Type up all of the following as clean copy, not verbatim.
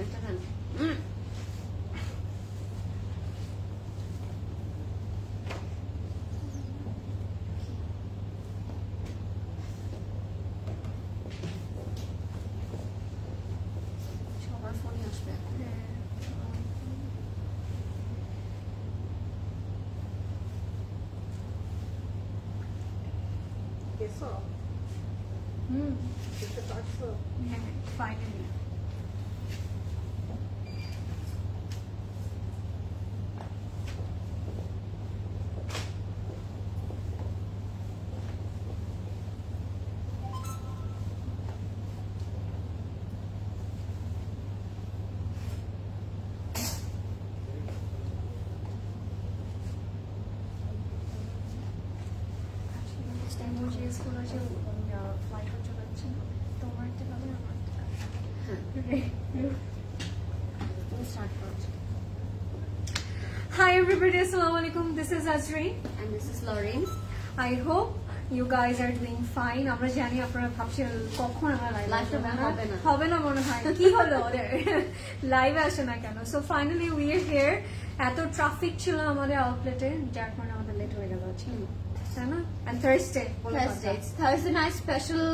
এটা দেন। সবার ফোনে আসবে এখন। গেছো? যেতে পারছো? হ্যাঁ, ফাইনালি। ইমোজিস গুলো যে ফ্লাইট হচ্ছে যাচ্ছে না, তোমার তো হবে আমার তো তুমি স্টার্ট করো। Hi everybody, assalamu alaikum. This is Azreen. And this is Lauren. I hope you guys are doing fine. আমরা জানি আপনারা ভাবছেন কখন আমরা লাইভ হবে না মনে হয়, কি হলো ওদের লাইভে আসে না কেন। So finally we are here. এত ট্রাফিক ছিল আমাদের আউটলেটে, যার কারণে আমাদের লেট হয়ে গেল, তাই না? And Thursday night special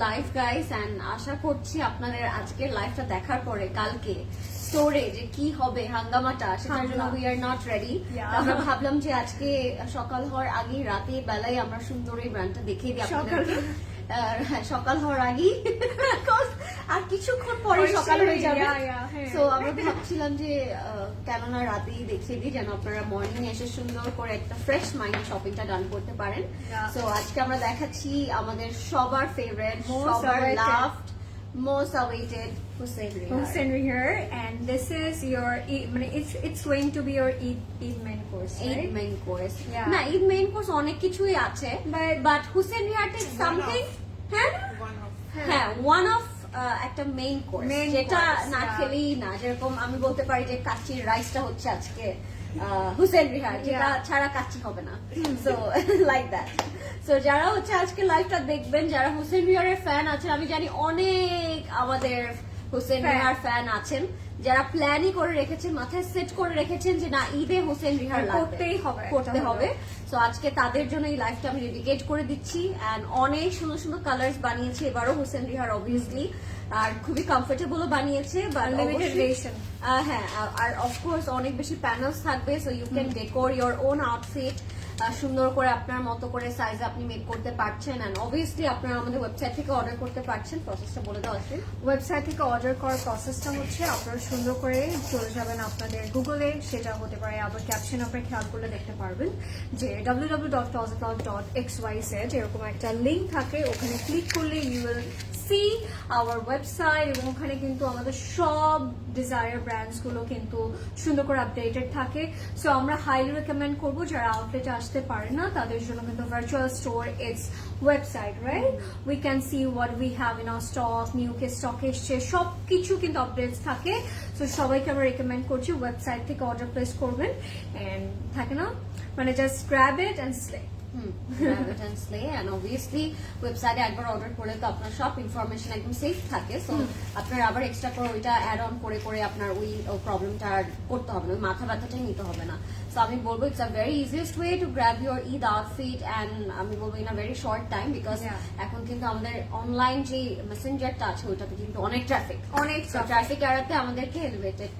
live guys, and আশা করছি আপনাদের আজকের লাইভটা দেখার পরে কালকে স্টোরে যে কি হবে হাঙ্গামাটা, সেটার জন্য উই আর নট রেডি। আমরা ভাবলাম যে আজকে সকাল হওয়ার আগে রাতে বেলায় আমরা সুন্দর এই ব্র্যান্ডটা দেখিয়ে দিই আপনাদেরকে। সকাল হওয়ার আগেই আর কিছুক্ষণ পরে সকাল হয়ে যাবে। তো আমরা ভাবছিলাম যে কেননা রাতেই দেখিয়ে দিই, যেন আপনারা মর্নিং এসে সুন্দর করে একটা ফ্রেশ মাইন্ড শপিংটা ডান করতে পারেন। সো আজকে আমরা দেখাচ্ছি আমাদের সবার ফেভারিট, সবার loved, most awaited Hussein Rihar, and this is your it's going to be your Eid main course, right? Eid main course. Yeah. না, Eid main course অনেক কিছুই আছে, but Hussein Rihar takes something, হ্যাঁ, one of একটা main course, যেটা না খেলেই না। যেরকম আমি বলতে পারি যে কাচ্চির রাইসটা হচ্ছে আজকে হুসেন রিহার, যেটা ছাড়া কাচ্চি হবে না। So like that. সো যারা হচ্ছে আজকে লাইভটা দেখবেন, যারা হুসেন রিহারের ফ্যান আছেন, আমি জানি অনেক আমাদের হুসেন রিহার ফ্যান আছেন যারা প্ল্যানই করে রেখেছেন, মাথায় সেট করে রেখেছেন যে না, ঈদে হুসেন রিহার করতে হবে। সো আজকে তাদের জন্য এই লাইভটা আমি ডেডিকেট করে দিচ্ছি। এন্ড অনেক সুন্দর সুন্দর কালার্স বানিয়েছে এবারও হুসেন রিহার, অবভিয়াসলি, আর খুবই কমফোর্টেবলও বানিয়েছে। হ্যাঁ, আর অফকোর্স অনেক বেশি প্যানেলস থাকবে, so you can decor your own outfit সুন্দর করে আপনার মতো করে সাইজে আপনি মেক করতে পারছেন। এন্ড অবভিয়াসলি আপনারা আমাদের ওয়েবসাইট থেকে অর্ডার করতে পারছেন। প্রসেসটা বলে দেওয়া আছে। ওয়েবসাইট থেকে অর্ডার করার প্রসেসটা হচ্ছে আপনারা সুন্দর করে চলে যাবেন আপনাদের গুগলে, সেটা হতে পারে আবার ক্যাপশন আপনারা খেয়াল করলে দেখতে পারবেন যে www.closet.xyz এরকম একটা লিঙ্ক থাকে, ওখানে ক্লিক করলে you will see our website, এবং ওখানে কিন্তু আমাদের সব ডিজায়ার ব্র্যান্ডস গুলো কিন্তু সুন্দর করে আপডেটেড থাকে। সো আমরা হাইলি রেকমেন্ড করবো যারা আউটলেটে আসতে পারে না তাদের জন্য কিন্তু virtual store it's website, right? We can see what we have in our stock, new K stock এসছে, সবকিছু কিন্তু আপডেটস থাকে। সো সবাইকে আমরা রেকমেন্ড করছি ওয়েবসাইট থেকে অর্ডার প্লেস করবেন। এন্ড থাকে না মানে just grab it and slay. Obviously ওয়েবসাইটে একবার অর্ডার করলে তো আপনার সব ইনফরমেশন একদম সেফ থাকে। সো আপনার আবার এক্সট্রা করে ওইটা অ্যাড অন করে করে আপনার ওই প্রবলেমটা আর করতে হবে না, ওই মাথা ব্যথাটাই নিতে হবে না। সো আমি বলবো it's a very easiest way two grab your Eid outfit, and আমি বলবো in a very short time, because এখন কিন্তু আমাদের অনলাইন যে মেসেঞ্জারটা আছে ওইটাতে কিন্তু অনেক ট্রাফিক এড়াতে আমাদেরকে এলিভেটেড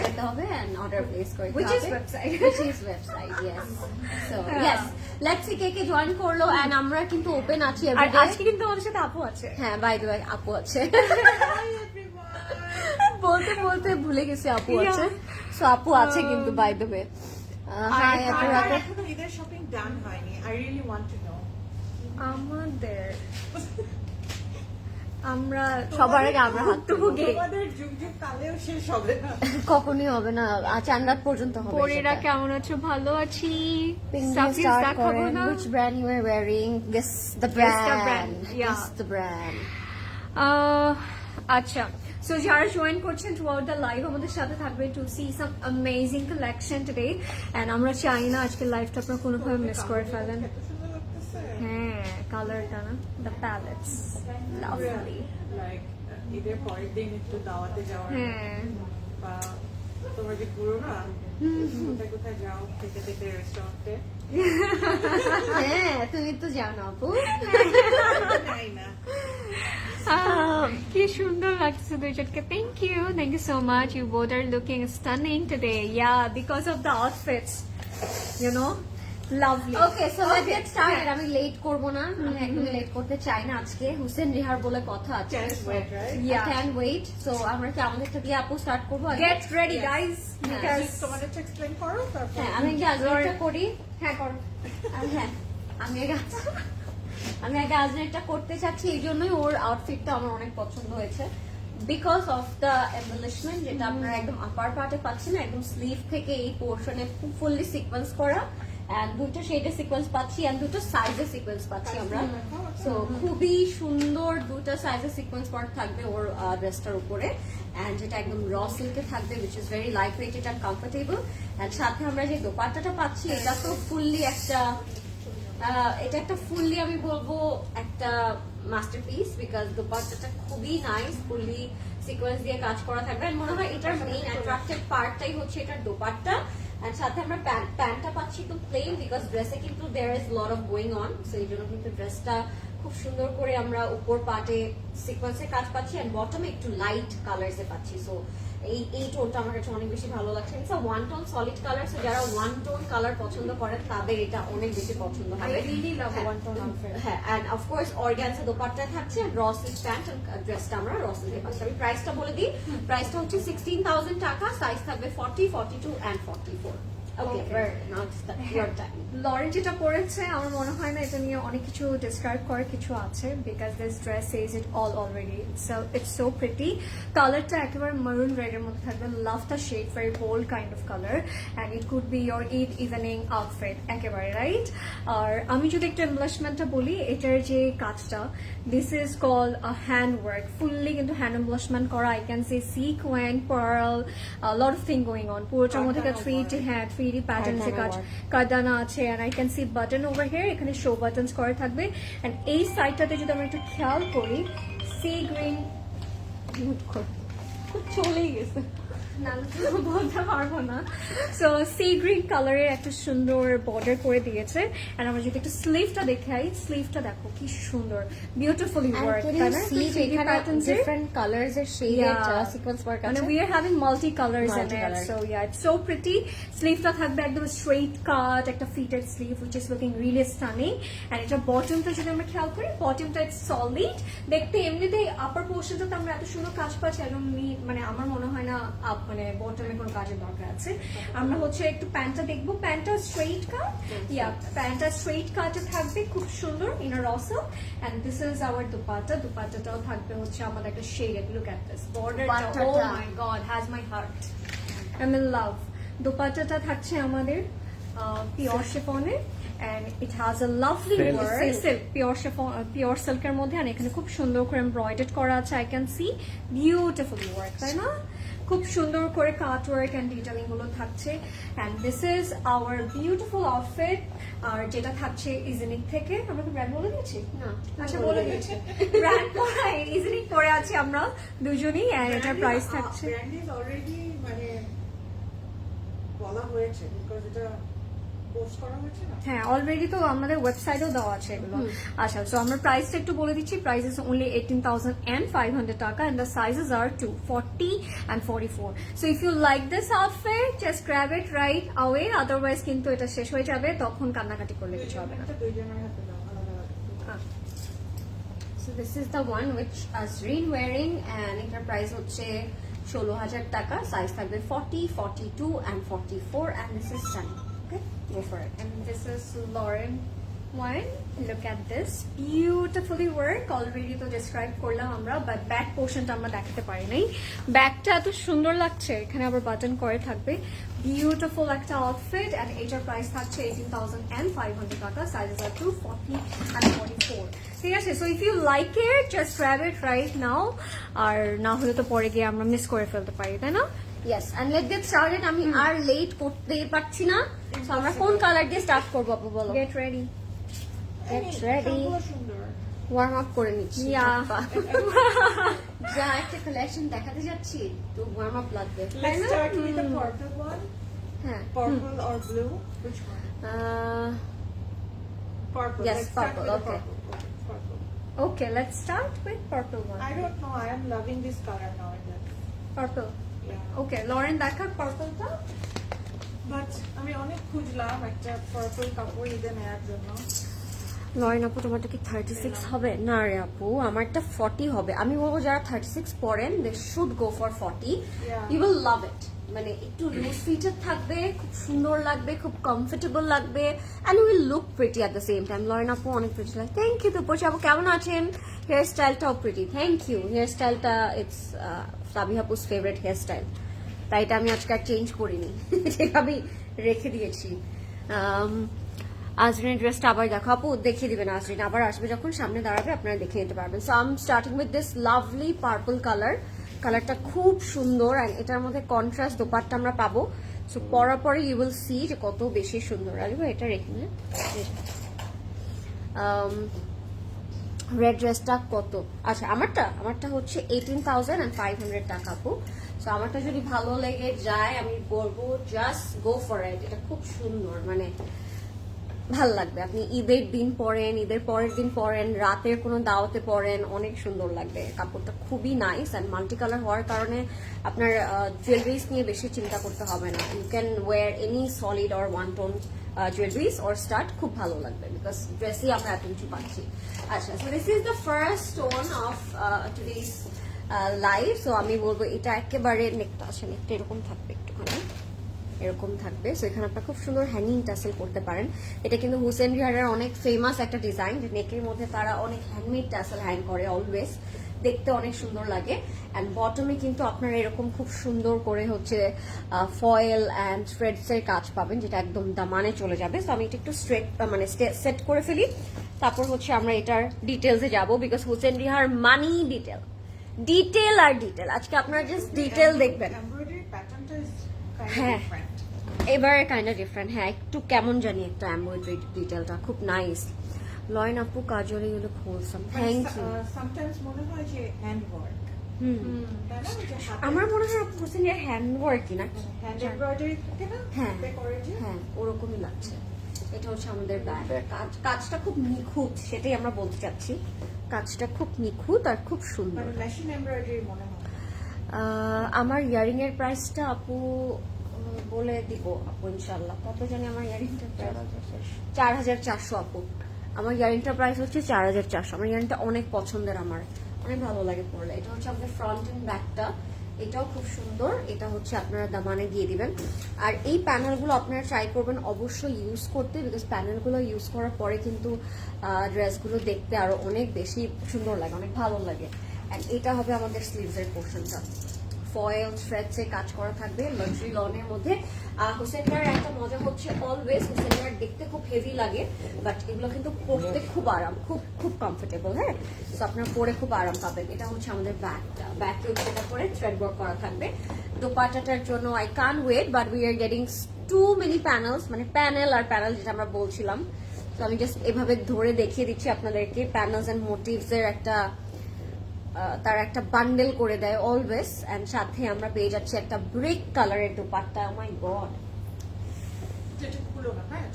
যেতে হবে এন্ড অর্ডার প্লেস করতে হবে, which is website. Yes. So yes, let's see K join করলো। এন্ড আমরা কিন্তু ওপেন আছি এভরিডে। আজকে কিন্তু আমাদের সাথে আপু আছে। হ্যাঁ, বাই দ্য ওয়ে আপু আছে। বলতে বলতে ভুলে গেছি আপু আছে। সো আপু আছে কিন্তু বাই দ্য ওয়ে। হাই আপু। এখনো ঈদের শপিং ডান হয়নি। I really want to know. আমাদের আমরা সবার আগে আমরা হাত তুলবো। তোমাদের যুগ যুগ কালেও শেষ হবে না, কখনই হবে না, চান্দাত পর্যন্ত হবে। পরেরা কেমন আছো? ভালো আছি। Which brand you are wearing? This the brand. Yeah. This the brand. আচ্ছা, সো যারা জয়েন করছেন থ্রুআউট দ্য লাইভ আমাদের সাথে থাকবে to see some amazing collection today. And আমরা চাই না আজকে লাইভটা আপনারা কোনোভাবে মিস করে ফেলেন। হ্যাঁ, কালারটা না, দ্য প্যালেটস লাভলি, like ঈদের পরের দিন একটু দাওয়াতে যাওয়ার হ্যাঁ বা তোমার যে পুরো না কোথায় কোথায় যাও খেতে খেতে রেস্টুরেন্টে হ্যাঁ তুমি তো জানো আপু নাই না কি সুন্দর লাগছে দুইজনকে thank you so much you both are looking stunning today yeah because of the outfits you know lovely okay so let's get started আমি লেট করব না আমি একদমই লেট করতে চাই না আজকে হুসেন রিহার বলে কথা আছে Can't wait, right? Yeah. Can wait so আমরা কি আমাদেরটা দিয়ে আপু স্টার্ট করবো আগে? গেট রেডি গাইস বিকজ তোমাদের এক্সপ্লেন করো তারপর হ্যাঁ আমি কি আজকেরটা করি হ্যাঁ করো হ্যাঁ আমি আগে আজকেরটা করতে চাচ্ছি এই জন্যই ওর আউটফিটটা আমার অনেক পছন্দ হয়েছে বিকজ অফ দ্য এম্বলিশমেন্ট যেটা আপনারা একদম আপার পার্টে পাচ্ছেন একদম স্লিভ থেকে এই পোর্শনে ফুললি সিকোয়েন্স করা এন্ড দুটো শেডের সিকোয়েন্স পাচ্ছি এন্ড দুটো সাইজের সিকোয়েন্স পাচ্ছি আমরা সো খুবই সুন্দর দুটো সাইজের সিকোয়েন্স পার্ট থাকবে ওর ড্রেসটার উপরে এন্ড যেটা একদম র সিল্কে থাকবে which is very light weighted and comfortable and সাথে আমরা যে দোপাট্টাটা পাচ্ছি এটা তো ফুললি এটা একটা ফুললি আমি বলবো একটা মাস্টারপিস বিকজ দোপাট্টাটা খুবই নাইস ফুললি সিকোয়েন্স দিয়ে কাজ করা থাকবে আর মনে হয় এটার মেইন অ্যাট্রাক্টিভ পার্টটাই হচ্ছে এটার দোপাট্টা আর সাথে আমরা প্যান্টটা পাচ্ছি একটু প্লেন বিকজ ড্রেসে কিন্তু there is lot of going on so এই জন্য কিন্তু ড্রেসটা খুব সুন্দর করে আমরা উপর পার্টে সিকোয়েন্সের কাজ পাচ্ছি এন্ড বটমে একটু লাইট কালার্সে পাচ্ছি সো এই টোনটা আমার কাছে অনেক বেশি ভালো লাগছে it's a one tone solid colour so যারা ওয়ান টোন কালার পছন্দ করেন তাদের এটা অনেক বেশি পছন্দ হবে I really love one tone outfit. হ্যাঁ end of course organza dupatta থাকছে র সিল্ক প্যান্ট এন্ড ড্রেসটা আমরা র সিল্কে পাচ্ছি আমি প্রাইসটা বলে দিই প্রাইসটা হচ্ছে 16,000 টাকা সাইজ থাকবে 40, 42 and 44 okay now it's your time Lauren যেটা পরেছে আমার মনে হয় না এটা নিয়ে অনেক কিছু ডিসক্রাইব করার কিছু আছে because this dress says it all already it's so pretty কালারটা একেবারে মারুন রেড এর মধ্যে থাকবে love the shade very bold kind of colour and it could be your Eid evening outfit একেবারে রাইট আর আমি যদি একটু এমব্লাশমেন্টটা বলি এটার যে কাজটা this is call hand work fully কিন্তু হ্যান্ড এমব্লাশমেন্ট করা I can see sequin pearl lot of thing going on পুরোটার মধ্যে থ্রি ডি প্যাটার্নস এর কাজ কাদানা আছে and I can see button over here এখানে শো বাটনস করা থাকবে and এই সাইডটাতে যদি আমরা একটু খেয়াল করি সি গ্রিন চলেই গেছে না বলতে পারবো না সো সি গ্রিন কালারের একটা সুন্দর বর্ডার করে দিয়েছে and আমরা যদি একটু স্লিভটা দেখাই স্লিভটা দেখো কি সুন্দর বিউটিফুলি ওয়ার্ক তাই না ডিফারেন্ট কালার্স এর শেডেড সিকোয়েন্স ওয়ার্ক আছে we are having multi colors in it Multi-colored. so yeah it's so pretty স্লিভটা থাকবে একদম স্ট্রেট কাট একটা fitted sleeve which is looking really stunning and এটা বটমটা যদি আমরা খেয়াল করি বটমটা ইটস সলিড দেখতে এমনিতেই আপার পোর্শনটাতে আমরা এত সুন্দর কাজ পাচ্ছি একদম মানে আমার মনে হয় না মানে বটমে কোনো কাজের দরকার আছে আমরা হচ্ছে একটু প্যান্টটা দেখবো প্যান্টটা স্ট্রেট কাট ইয়া প্যান্টটা স্ট্রেট কাটে থাকবে খুব সুন্দর in a rasam and this is our দুপাট্টাটাও থাকবে হচ্ছে আমাদের একটা শেড লুক এট দিস বর্ডারটা oh my god has my heart I'm in love দুপাট্টাটা থাকছে আমাদের pure শিফনে and it has a lovely work silk pure chiffon pure silk এর মধ্যে আর এখানে খুব সুন্দর করে এমব্রয়ডার্ড করা আছে I can see beautifully work তাই না খুব সুন্দর করে কাট ওয়ার্ক এন্ড ডিটেইলিং গুলো থাকছে and this is our beautiful outfit আর যেটা থাকছে ইজনিক থেকে আমরা তো ব্র্যান্ড বলে দিয়েছি না আচ্ছা বলে দিয়েছি ব্র্যান্ড পরে ইজনিক পরে আছি আমরা দুজনেই and এটার প্রাইস থাকছে ব্র্যান্ড ইজ অলরেডি মানে বলা হয়েছে বিকজ এটা পোস্ট করা হয়েছে না হ্যাঁ অলরেডি তো আমাদের ওয়েবসাইটেও দেওয়া আছে এগুলো আচ্ছা সো আমরা প্রাইসটা একটু বলে দিচ্ছি প্রাইস ইজ অনলি 18,500 টাকা and the sizes are 40 and 44 so if you like this outfit just grab it right away otherwise কিন্তু এটা শেষ হয়ে যাবে তখন কান্নাকাটি করলে কিছু হবে না দুইজনের হাতে দাও আলাদা আলাদা So this is the one which Azreen wearing and এটার প্রাইস হচ্ছে 16,000 টাকা সাইজ থাকবে 40, 42 and 44 and this is sunny. Okay, go for it. and this is Lauren one look at this beautifully work already তো describe করলাম আমরা but back portionটা আমরা দেখাতে পারি নাই ব্যাকটা এত সুন্দর লাগছে এখানে আবার বাটন করে থাকবে beautiful একটা outfit and এটার প্রাইস থাকছে 18,500 টাকা sizes are 2, 40 and 44 ঠিক আছে so if you like it just grab it right now আর না হলে তো পরে গিয়ে আমরা মিস করে ফেলতে পারি তাই না Yes, and let's get started. আমি আর লেট করতে পারছি না So আমরা কোন কালার দিয়ে স্টার্ট করব আপু বলো get ready Get ready. সবগুলো সুন্দর ওয়ার্ম আপ করে নিচ্ছি Yeah. যা একটা কালেকশন দেখাতে যাচ্ছি তো ওয়ার্ম আপ লাগবে Let's start with the purple one. হ্যাঁ Purple or blue? Which one? Purple. Yes, Let's start purple, with the okay. Purple. Okay, let's start with purple one. I don't know. I am loving this color now and then. Purple. Yeah. Okay, Lauren দেখা purple টা। But আমি অনেক খুঁজলাম একটা purple কাপড় ঈদে নেওয়ার জন্য। Lauren আপু তোমারটা কি 36 হবে? না রে আপু, আমারটা 40 হবে। আমি বলবো যারা 36 পরেন they should go for 40। Yeah. You will love it. মানে একটু লুজ ফিটেড থাকবে, খুব সুন্দর লাগবে, খুব কমফোর্টেবল লাগবে and you will look pretty at the same time. Lauren আপু অনেক প্রিটি লাগে। থ্যাংক ইউ তো পড়ছি আপু, কেমন আছেন? হেয়ার স্টাইলটাও প্রিটি, থ্যাংক ইউ। হেয়ার স্টাইলটা ইটস সাবি আপুস ফেভারিট হেয়ার স্টাইল, তাই এটা আমি আজকে আর চেঞ্জ করিনি, এটা আমি রেখে দিয়েছি। আজরিনের ড্রেসটা আবার দেখো আপু, দেখিয়ে দিবেন। আজরিন আবার আসবে যখন সামনে দাঁড়াবে আপনারা দেখে নিতে পারবেন। So I am starting with this lovely purple colour. কালারটা খুব সুন্দর অ্যান্ড এটার মধ্যে কন্ট্রাস্ট দোপাট্টা আমরা পাবো। সো পরার পরে ইউ উইল সি যে কত বেশি সুন্দর। আসবে এটা রেখে নিন। রেড ড্রেসটা কত? আচ্ছা আমারটা হচ্ছে 18,500 টাকা আপু। সো আমারটা যদি ভালো লেগে যায় আমি বলবো জাস্ট গো ফর ইট। এটা খুব সুন্দর, মানে ভাল লাগবে। আপনি ঈদের দিন পরেন, ঈদের পরের দিন পরেন, রাতের কোনো দাওয়াতে পরেন, অনেক সুন্দর লাগবে। কাপড়টা খুবই নাইস অ্যান্ড মাল্টি কালার হওয়ার কারণে আপনার জুয়েলারিজ নিয়ে বেশি চিন্তা করতে হবে না। You can wear any solid or one tone jewelleries or start, খুব ভালো লাগবে বিকজ ড্রেসই আমরা এত কিছু পাচ্ছি। আচ্ছা, so this is the first tone of today's live. So আমি বলবো এটা একেবারে নেকটা আসে, নেকটা এরকম থাকবে একটুখানি, এরকম থাকবে। সো এখানে আপনার খুব সুন্দর হ্যাঙ্গিং টাসেল করতে পারেন। এটা কিন্তু হুসেন রিহারের অনেক ফেমাস একটা ডিজাইন, যে নেকের মধ্যে তারা অনেক হ্যান্ডমেড টাসেল হ্যাং করে, অলওয়েজ দেখতে অনেক সুন্দর লাগে। অ্যান্ড বটমে কিন্তু আপনারা এরকম খুব সুন্দর করে হচ্ছে ফয়েল অ্যান্ড থ্রেডস এর কাজ পাবেন, যেটা একদম দামানে চলে যাবে। সো আমি এটা একটু স্ট্রেট মানে সেট করে ফেলি, তারপর হচ্ছে আমরা এটার ডিটেলসে যাবো বিকজ হুসেন রিহার মানি ডিটেল আর ডিটেল। আজকে আপনারা জাস্ট ডিটেল দেখবেন। Embroidery patternটা is kind of হ্যাঁ। different. এবারে কাইন্ড অফ ডিফারেন্ট, হ্যাঁ একটু কেমন জানি একটা এমব্রয়ডারি ডিটেলটা খুব নাইস। লয়েন আপু কাজল এগুলো হোলসাম, থ্যাংক ইউ। Sometimes মনে হয় যে হ্যান্ড ওয়ার্ক, তাই না? যে হাতে আমার মনে হয় আপু হোসেন এর হ্যান্ড ওয়ার্কই নাকি? হ্যান্ড এমব্রয়ডারি থাকে না, হ্যাঁ হাতে করে যে। হ্যাঁ ওরকমই লাগছে। এটা হচ্ছে আমাদের ব্যাগ। কাজটা খুব নিখুঁত, সেটাই আমরা বলতে চাচ্ছি। কাজটা খুব নিখুঁত আর খুব সুন্দর। মানে মেশিন এমব্রয়ডারি মনে হয়। আমার ইয়ারিং এর প্রাইসটা আপু বলে দিব আপু ইনশাল্লাহ। কত জানি আমার ইয়ারিংটা 4,400 আপু। আমার ইয়ারিংটা প্রাইস হচ্ছে 4,400। আমার ইয়ারিংটা অনেক পছন্দের, আমার অনেক ভালো লাগে পরলে। এটা হচ্ছে আমাদের ফ্রন্ট এন্ড ব্যাকটা, এটাও খুব সুন্দর। এটা হচ্ছে আপনারা দামানে দিয়ে দিবেন। আর এই প্যানেলগুলো আপনারা ট্রাই করবেন অবশ্যই ইউজ করতে, বিকজ প্যানেলগুলো ইউজ করার পরে কিন্তু ড্রেসগুলো দেখতে আরো অনেক বেশি সুন্দর লাগে, অনেক ভালো লাগে। অ্যান্ড এটা হবে আমাদের স্লিভসের পোর্শনটা, ফয়েল থ্রেডস এ কাজ করা থাকবে লাক্সারি লনের মধ্যে। হোসেন হেয়ার একটা মজা হচ্ছে অলওয়েজ হোসেন হেয়ার দেখতে খুব হেভি লাগে, বাট এগুলো কিন্তু পরতে খুব আরাম, খুব খুব কমফোর্টেবল। হ্যাঁ, তো আপনারা পরে খুব আরাম পাবেন। এটা হচ্ছে আমাদের ব্যাগটা, ব্যাগকে সেটা করে থ্রেড ওয়ার্ক করা থাকবে। দোপাট্টাটার জন্য I can wait, but we are getting too many panels, মানে প্যানেল আর প্যানেল যেটা আমরা বলছিলাম। তো আমি জাস্ট এভাবে ধরে দেখিয়ে দিচ্ছি আপনাদেরকে। প্যানেলস এন্ড মোটিভস এর একটা তার একটা বান্ডেল করে দেয় অলওয়েজ। এন্ড সাথে আমরা পেয়ে যাচ্ছি একটা ব্রিক কালারের দোপাট্টা। ও মাই গড, যেটা খুলো না, হ্যাঁ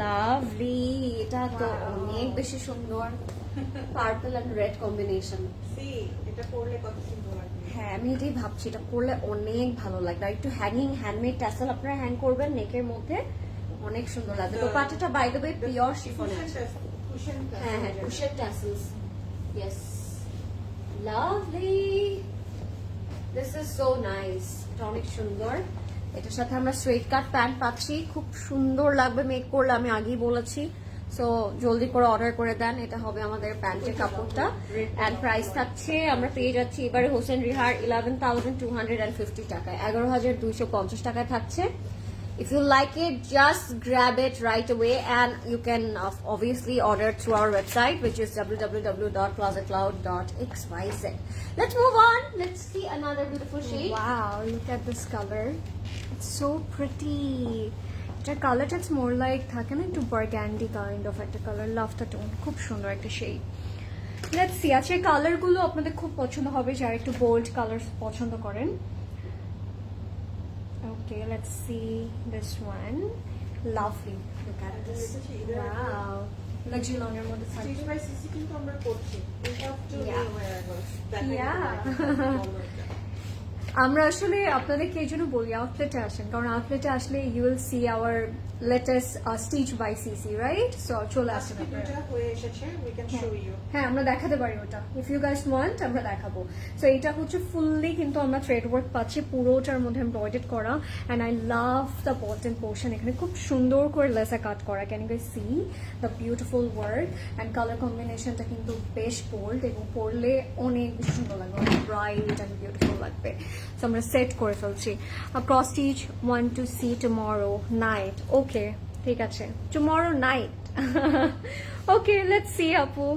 লাভলি। এটা তো অনেক বেশি সুন্দর, purple and red combination. See এটা পরলে কত সুন্দর লাগবে। হ্যাঁ আমি এটাই ভাবছি, এটা পরলে অনেক ভালো লাগবে। আর একটু হ্যাঙ্গিং হ্যান্ডমেড ট্যাসেল আপনারা হ্যাং করবেন নেকের মধ্যে, অনেক সুন্দর লাগবে। দোপাট্টাটা বাই দ্য ওয়ে পিওর শিফনের। হ্যাঁ হ্যাঁ, cushion tassels. Yes, lovely. This is so nice. এটা অনেক সুন্দর। এটার সাথে আমরা স্ট্রেট কাট প্যান্ট পাচ্ছি, খুব সুন্দর লাগবে মেক করলে, আমি আগেই বলেছি। সো জলদি করে অর্ডার করে দেন। এটা হবে আমাদের প্যান্টের কাপড়টা। এন্ড প্রাইস থাকছে, আমরা পেয়ে যাচ্ছি এবারে হোসেন রিহার 11,250 টাকায়, 11,250 টাকায় থাকছে। If you like it, just grab it right away, and you can obviously order through our website, which is www.plazacloud.xyz. Let's move on. Let's see another beautiful shade. Wow, look at this color. It's so pretty. এটা কালারটা it's more like থাকে না একটু বার্গ্যান্ডি kind of একটা colour, লাভটা tone, খুব সুন্দর একটা শেড। লেটস সি, আজকে কালারগুলো আপনাদের খুব পছন্দ হবে যারা একটু বোল্ড কালার পছন্দ করেন। Okay, let's see this one, lovely, look at this, wow, luxury লংয়ের মধ্যে থাকবে। Stitch by CC কিন্তু আমরা করছি। We have to Yeah. know where I was. That Yeah. আমরা আসলে আপনাদেরকে এই জন্য বলি আউটলেটে আসেন, কারণ আউটলেটে আসলে you will see our latest stitch by CC, right? So চলে আসেন আজকে আপনারা। দুইটা হয়ে এসেছে, we can show you. হ্যাঁ, আমরা দেখাতে পারি ওটা, ইফ ইউ গাইস ওয়ান্ট আমরা দেখাবো। সো এটা হচ্ছে ফুললি কিন্তু আমরা থ্রেড ওয়ার্ক পাচ্ছি, পুরোটার মধ্যে এমব্রয়ডার্ড করা, and I love the bottom portion. এখানে খুব সুন্দর করে লেসা কাট করা, can you guys see the beautiful work, and colour কম্বিনেশনটা কিন্তু বেশ বোল্ড এবং পরলে অনেক বেশি সুন্দর লাগবে, অনেক ব্রাইট অ্যান্ড বিউটিফুল লাগবে। সো আমরা সেট করে ফেলছি। Cross stitch, one two see tomorrow night, okay ঠিক আছে, tomorrow night. Okay, let's see, Apu.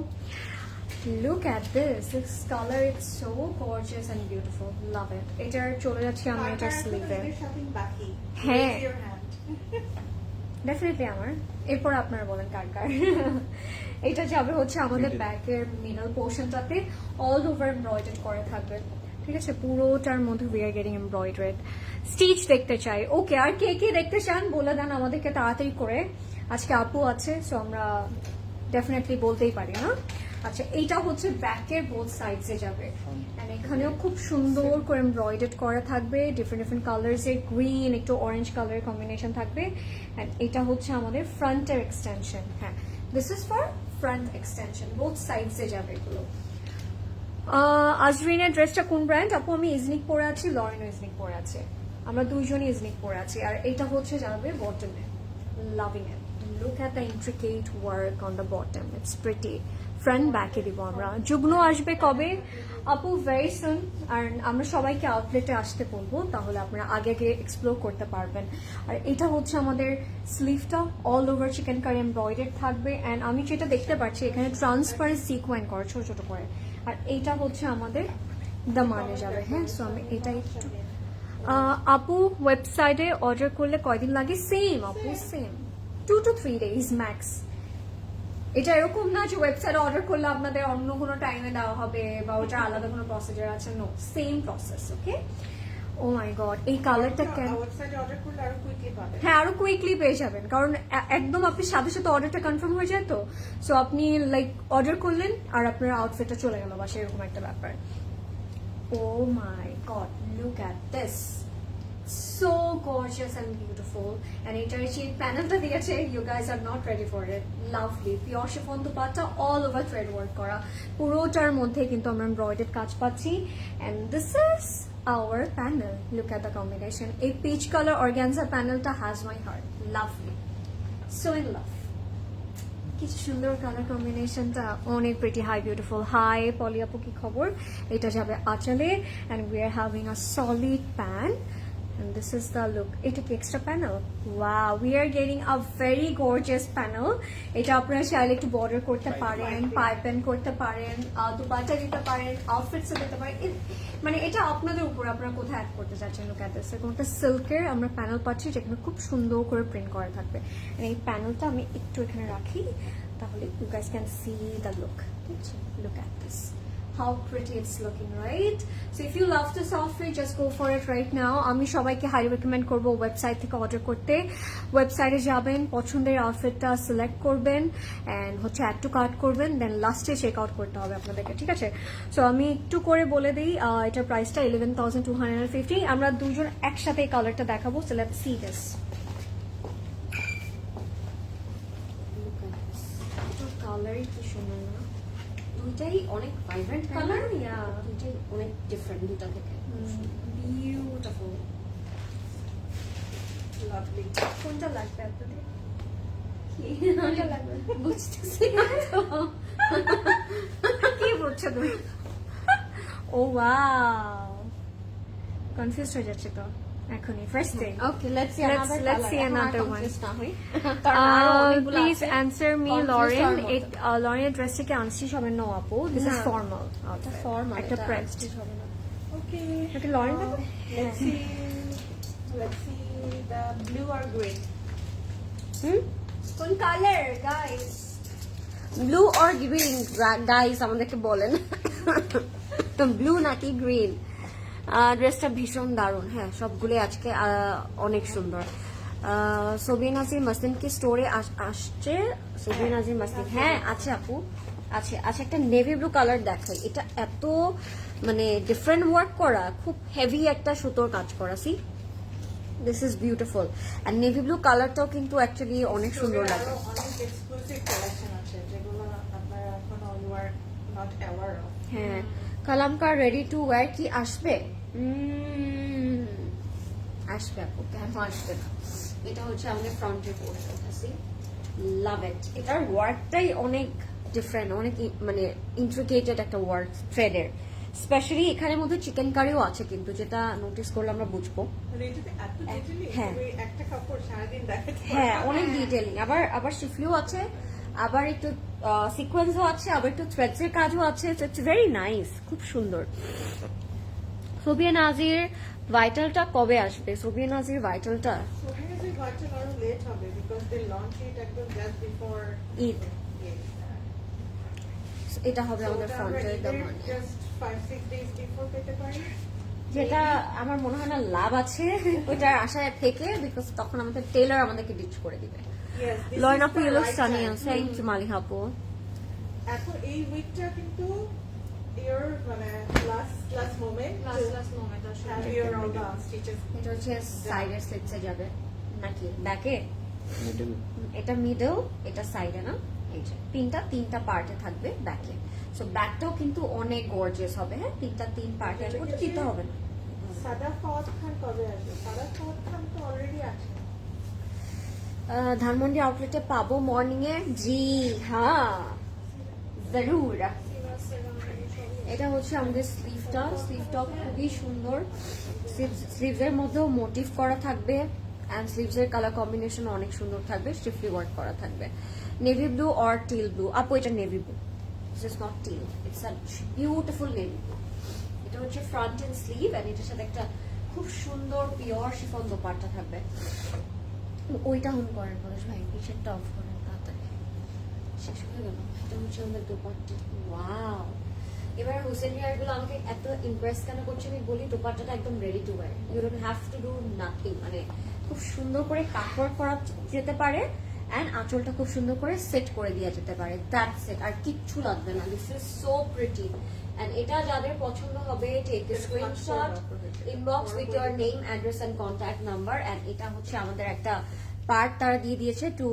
Look at this. This color is so gorgeous and beautiful. Love it. এটার চলে যাচ্ছে আমি এটার স্লিভে। shopping বাকি। হ্যাঁ। Raise your hand. ডেফিনেটলি আমার। এরপর আপনারা বলেন কার কার। এটা যাবে হচ্ছে আমাদের ব্যাকের মিডল পোর্শনটাতে অল ওভার এমব্রয়ডারি করা থাকবে, ঠিক আছে? পুরোটার মধ্যে উই আর গেটিং এমব্রয়ডারেড। স্টিচ দেখতে চাই, ওকে, আর কে কে দেখতে চান বলে দেন আমাদেরকে তাড়াতাড়ি করে। আজকে আপু আছে, সো আমরা ডেফিনেটলি বলতেই পারি না। আচ্ছা, এইটা হচ্ছে ব্যাকের বোথ সাইডসে যাবে, এন্ড এখানেও খুব সুন্দর করে এমব্রয়ডারি করা থাকবে, ডিফারেন্ট ডিফারেন্ট কালার্সের, গ্রিন একটু অরেঞ্জ কালারের কম্বিনেশন থাকবে, এন্ড এটা হচ্ছে আমাদের ফ্রন্টের এক্সটেনশন। হ্যাঁ, this is for front extension, both সাইডসে যাবে এগুলো। আজরিনের ড্রেসটা কোন ব্র্যান্ড? আপু আমি ইজনিক পরে আছি, লরেনও ইজনিক পরে আছে, আমরা দুইজনই ইজনিক পরে আছি। আর এটা হচ্ছে যাবে বটমে, loving it, look at the intricate work on the bottom, it's pretty. Front ব্যাকে দিব আমরা। যুগ্ন আসবে কবে? আপু ভেরি সুন, আর আমরা সবাইকে আউটলেটে আসতে বলবো, তাহলে আপনারা আগে আগে এক্সপ্লোর করতে পারবেন। আর এটা হচ্ছে আমাদের স্লিভটা, all over chikankari embroidery থাকবে, অ্যান্ড আমি যেটা দেখতে পাচ্ছি এখানে ট্রান্সপারেন্ট সিকোয়েন্ট করা ছোট ছোট করে, আর এইটা হচ্ছে আমাদের দামানে যাবে। হ্যাঁ, সো আমি এটা একটু আপু ওয়েবসাইটে অর্ডার করলে কয়দিন লাগে? সেম আপু, সেম 2 to 3 days ম্যাক্স। এটা এরকম না যে ওয়েবসাইটে অর্ডার করলে আপনাদের অন্য কোনো টাইমে দেওয়া হবে বা ওটা আলাদা কোনো প্রসিজার আছে, no, same process. Okay, O my god, এই কালারটা কেন? ওয়েবসাইটে অর্ডার করলে আরো কুইকলি পাবেন। হ্যাঁ, আরো কুইকলি পেয়ে যাবেন, কারণ একদম আপনি সাথে সাথে অর্ডারটা কনফার্ম হয়ে যায় তো। সো আপনি লাইক অর্ডার করলেন আর আপনার আউটফিটটা চলে গেল বা সেরকম একটা ব্যাপার। Oh my God, look at this, so gorgeous and beautiful. And এটার যে প্যানেলটা দিয়েছে, you guys are not ready for it, lovely pure chiffon dupatta, all over thread work করা, পুরোটার মধ্যে কিন্তু আমরা এমব্রয়ডারি কাজ পাচ্ছি। And this is our panel, look at the combination. A peach color organza panel ta has my heart, lovely, so in love. কি সুন্দর colour কম্বিনেশনটা, অনেক প্রিটি, হাই বিউটিফুল। হাই পলি আপু, কি খবর? এটা যাবে আঁচলে, and we are having a solid pan, and this is the look. এটা কি extra panel? Wow, we are getting a very gorgeous panel. এটা আপনারা চাইলে একটু বর্ডার করতে পারেন, পাইপেন করতে পারেন, দুপাট্টা দিতে পারেন, আউটফিটসে দিতে পারেন, মানে এটা আপনাদের উপর, আপনারা কোথায় অ্যাড করতে চাচ্ছেন। লুক অ্যাট দিস, এরকম একটা সিল্কের আমরা প্যানেল পাচ্ছি যেখানে খুব সুন্দর করে প্রিন্ট করা থাকবে। এই প্যানেলটা আমি একটু এখানে রাখি, তাহলে you guys can see the look. ঠিক আছে, look at this, how pretty it's looking, right? So if you love this outfit, just go for it right now. আমি সবাইকে হাইলি রেকমেন্ড করবো ওয়েবসাইট থেকে অর্ডার করতে। ওয়েবসাইটে যাবেন, পছন্দের আউটফিটটা সিলেক্ট করবেন, অ্যান্ড হচ্ছে অ্যাড টু কার্ট করবেন, দেন লাস্টে চেক আউট করতে হবে আপনাদেরকে, ঠিক আছে? সো আমি একটু করে বলে দিই, এটার প্রাইসটা 11,250। আমরা দুজন একসাথে এই কালারটা দেখাবো, সো লেটস সি দিস। কালারই কি সুন্দর না, দুইটাই অনেক ভাইব্রেন্ট কালার, ইয়া দুইটাই অনেক ডিফারেন্ট দুইটা থেকে, বিউটিফুল, লাভলি। কোনটা লাগবে আপনাদের? কোনটা লাগবে বুঝতেছি না তো। কি বলছো তুমি? ও ওয়াও, কনফিউজ হয়ে যাচ্ছে তো এখনই, first thing. Okay, let's see Let's- another let's color. see এখন আর another one. confused না হই। কারণ আরো অনেকগুলো প্লিজ আছে। অ্যান্সার মি Confused লরেন, হওয়ার মতো। লরেনের ড্রেস থেকে আনছি সবাই, নো আপু, দিস ইজ না। ফর্মাল, এটা formal, একটা এটা প্রেসড। stitch হবে না। Okay. এটা লরেন Let's see the blue or grey. কোন colour guys? Blue or green guys আমাদেরকে বলেন, তো ব্লু নাকি গ্রিন? ড্রেসটা ভীষণ দারুণ। হ্যাঁ, সবগুলো আজকে অনেক সুন্দর। সবিয়া নাজির মাসলিন কি স্টোরে আসছে? সবিয়া নাজির মাসলিন, হ্যাঁ আছে আপু, আছে। আচ্ছা, একটা নেভি ব্লু কালার দেখাই। এটা এত মানে ডিফারেন্ট ওয়ার্ক করা, খুব হেভি একটা সুতোর কাজ করা। See, this is beautiful. আর নেভি ব্লু কালারটাও কিন্তু অ্যাকচুয়ালি অনেক সুন্দর লাগে। আরো অনেক এক্সক্লুসিভ কালেকশন আছে যেগুলো আপনারা এখনো you are not aware of. হ্যাঁ, কালামকার রেডি টু ওয়্যার কি আসবে? আসবে আপু, কেন আসবে না? এটা হচ্ছে আমাদের ফ্রন্টের পোর্শন। লাভ ইট। এটার ওয়ার্কটাই অনেক ডিফারেন্ট, অনেক মানে ইন্ট্রিকেটেড একটা ওয়ার্ক থ্রেডের। স্পেশালি এখানের মধ্যে চিকেন কারিও আছে কিন্তু, যেটা নোটিস করলে আমরা বুঝবো। মানে এটাতে এত ডিটেইলিং, হ্যাঁ। একটা কাপড় সারাদিন দেখাতে হ্যাঁ, অনেক ডিটেইলিং। আবার শিফলিও আছে, আবার একটু সিকোয়েন্সও আছে, আবার একটু থ্রেডস এর কাজও আছে। ইটস ভেরি নাইস, খুব সুন্দর। সবিয়া নাজির ভাইটালটা কবে আসবে? সবিয়া নাজির ভাইটালটা সোভিয়েতই ভার্চুয়াল আরো লেট হবে বিকজ দে লঞ্চ ইট একদম জাস্ট বিফোর ঈদ। এটা হবে আমাদের ফ্রন্টের দামান, জাস্ট 5-6 ডেজ বিফোর পেতে পারি। যেটা আমার মনে হয় না লাভ আছে ওইটার আশায় থেকে, বিকজ তখন আমাদের টেলার আমাদেরকে ডিচ করে দিবে। Yes, this লয়ন is আপু the yellow right stunning, time. Thank you Maliha আপু। এখন এই উইকটা কিন্তু your মানে last moment last moment have your all the stitches. এটা হচ্ছে সাইডের স্লিপসে যাবে নাকি ব্যাকে? মিডল। এটা মিডল, এটা সাইডে না? এই যে তিনটা পার্টে থাকবে ব্যাকে। সো ব্যাকটাও কিন্তু অনেক গর্জিয়াস হবে। হ্যাঁ, তিন পার্টে আসবে, ওটা দিতে হবে না। সাদা ফাওয়াদ খান কবে আসবে? সাদা ফাওয়াদ খান তো অলরেডি আছে। ধানমন্ডি আউটলেটে পাবো মর্নিং এ? জি হ্যাঁ, জরুর। এটা হচ্ছে আমাদের স্লিভটা খুবই সুন্দর। স্লিভস এর মধ্যেও মোটিভ করা থাকবে, এন্ড স্লিভস এর কালার কম্বিনেশন অনেক সুন্দর থাকবে, স্টিফলি ওয়ার্ক করা থাকবে। Navy blue or teal blue? আপু এটা navy blue, this is not till, it's a beautiful navy blue. এটা হচ্ছে ফ্রন্ট এন্ড স্লিভ, এন্ড এটার সাথে একটা খুব সুন্দর পিওর শিফন দোপাট্টা থাকবে। ওইটা অন করেন পরেশ ভাই, পিছেরটা অফ করেন তাড়াতাড়ি, শেষ হয়ে গেল। এটা হচ্ছে আমাদের দোপাট্টা। ওয়াও! এবার হোসেন হেয়ার গুলো আমাকে এত ইমপ্রেস কেন করছে আমি বলি, দোপাট্টাটা একদম ready to wear, you don't have to do nothing. মানে খুব সুন্দর করে কাপড় করা যেতে পারে, এন্ড আঁচলটা খুব সুন্দর করে সেট করে দেওয়া যেতে পারে, দ্যাটস ইট। আর কিচ্ছু লাগবে না। This is so pretty. And এটা যাদের পছন্দ হবে, take a screenshot, inbox with your name, address and contact number. And এটা হচ্ছে আমাদের একটা পার্ট তারা দিয়ে দিয়েছে to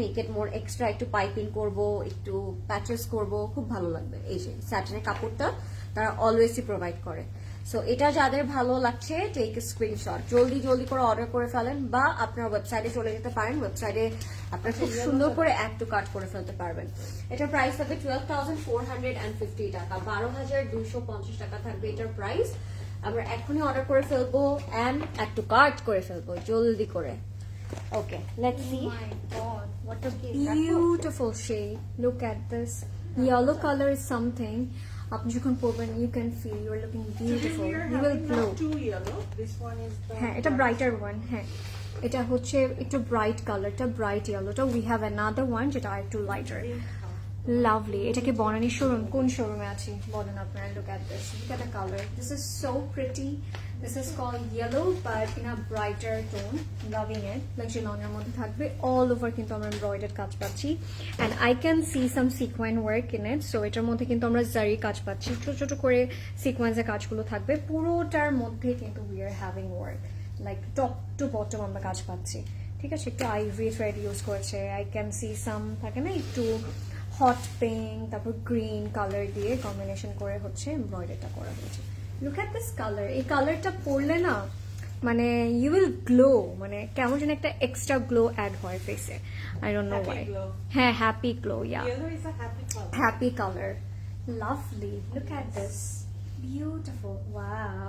make it more extra, একটু পাইপিং করব, একটু প্যাচেস করব, খুব ভালো লাগবে। এই যে স্যাটিনের কাপড়টা তারা অলওয়েজই প্রোভাইড করে। সো এটা যাদের ভালো লাগছে, টেক এ স্ক্রিনশট, জলদি করে অর্ডার করে ফেলেন, বা আপনার ওয়েবসাইটে চলে যেতে পারেন। ওয়েবসাইটে আপনারা খুব সুন্দর করে অ্যাড টু কার্ট করে ফেলতে পারবেন। এটার প্রাইস থাকবে 12,450 টাকা, 12,250 টাকা থাকবে এটার প্রাইস। আমরা এখনই অর্ডার করে ফেলবো অ্যান্ড অ্যাড টু কার্ট করে ফেলবো জলদি করে। Okay, let's see. Oh my god, what a beautiful shade. Look at this. Yellow color is something. আপনি যখন পরবেন, you can feel you're looking beautiful. We are You will having glow. now two yellow. This one is the হ্যাঁ, এটা brighter one. হ্যাঁ, এটা হচ্ছে একটু bright কালারটা, ব্রাইট ইয়েলোটা। উই হ্যাভ অ্যানাদার ওয়ান যেটা একটু লাইটার। লাভলি। এটাকে বনানী শোরুম, কোন শোরুমে আছে বলেন আপনারা? Look at this, look at the colour, this is so pretty. This is called yellow but in a brighter tone. Loving it. Luxury লনের মধ্যে থাকবে, অল ওভার কিন্তু আমরা এমব্রয়ডার্ড কাজ পাচ্ছি, and I can see some sequin work in it. So এটার মধ্যে কিন্তু আমরা জারি কাজ পাচ্ছি, ছোট ছোট করে সিকোয়েন্সের কাজগুলো থাকবে। পুরোটার মধ্যে কিন্তু we are having work, like top to bottom আমরা কাজ পাচ্ছি। ঠিক আছে, একটু আইভরি থ্রেড ইউজ করেছে। আই ক্যান সি সাম থাকে না একটু হট পিঙ্ক, তারপর গ্রিন কালার দিয়ে কম্বিনেশন করে হচ্ছে এমব্রয়ডারিটা করা হয়েছে। Look at this colour. এই কালারটা পরলে না মানে ইউ উইল গ্লো, মানে কেমন যেন একটা এক্সট্রা গ্লো অ্যাড হয় ফেসে। আই ডোন্ট নো Happy ওয়াই। glow. হ্যাঁ, happy glow, yeah. yellow is a happy color. Happy color. Lovely. Look at this. Beautiful. Wow.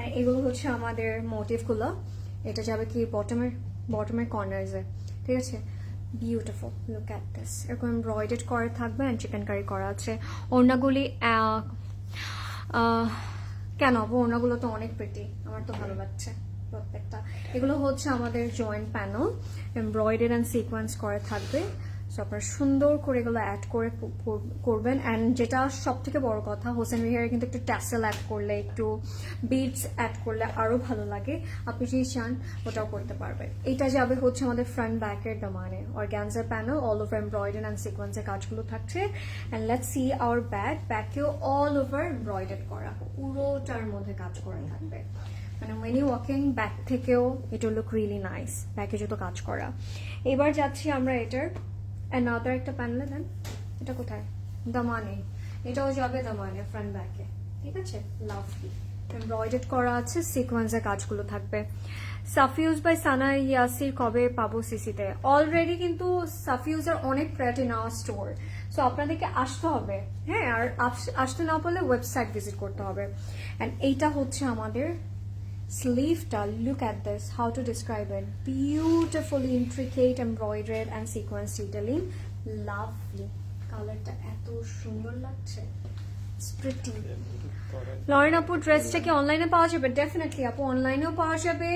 And এগুলো হচ্ছে আমাদের মোটিভগুলো। এটা যাবে কি বটমের কর্নার্সে। ঠিক আছে, বিউটিফুল। Look at this. এরকম এমব্রয়ডার্ড করা থাকবে, অ্যান্ড চিকেন কারি করা আছে। ওড়নাগুলি কেন আপু? ওড়নাগুলো তো অনেক প্রিটি, আমার তো ভালো লাগছে। প্রত্যেকটা। এগুলো হচ্ছে আমাদের joint panel, embroidery and sequence করা থাকবে। সো আপনারা সুন্দর করে এগুলো অ্যাড করে করবেন। অ্যান্ড যেটা সব থেকে বড় কথা, হোসেন রিহারে কিন্তু একটু ট্যাসেল অ্যাড করলে, একটু বিডস অ্যাড করলে আরো ভালো লাগে। আপনি যদি চান ওটাও করতে পারবেন। এটা যাবে হচ্ছে আমাদের ফ্রন্ট ব্যাকের দামানে, অর্গানজার panel, all over embroidery and সিকোয়েন্সের কাজগুলো থাকছে। অ্যান্ড লেটস সি আওয়ার ব্যাকেও অল ওভার এমব্রয়ডারি করা, পুরোটার মধ্যে কাজ করা থাকবে। মানে when you walking ব্যাক থেকেও এটা লুক রিয়েলি নাইস, ব্যাকে যত কাজ করা। এবার যাচ্ছি আমরা এটার অ্যানাদার একটা প্যানেলে। দেন এটা কোথায়, দামানে, এটাও যাবে দামানে ফ্রন্ট ব্যাকে, ঠিক আছে। লাভলি এমব্রয়ডারি করা আছে, সিকোয়েন্সের কাজগুলো থাকবে। সাফিউজ বাই সানা ইয়াসির কবে পাবো সিসিতে? অলরেডি কিন্তু সাফিউজের অনেক প্যাট ইন আওয়ার স্টোর, সো আপনাদেরকে আসতে হবে, হ্যাঁ। আর আসতে না পারলে ওয়েবসাইট ভিজিট করতে হবে। অ্যান্ড এইটা হচ্ছে আমাদের স্লিভটা। Look at this, how to describe it, beautifully intricate embroidery and sequins detailing, lovely. কালারটা এত সুন্দর লাগছে, প্রিটি। লরেন আপু ড্রেসটা কি অনলাইনে পাওয়া যাবে? ডেফিনেটলি আপু, অনলাইনেও পাওয়া যাবে,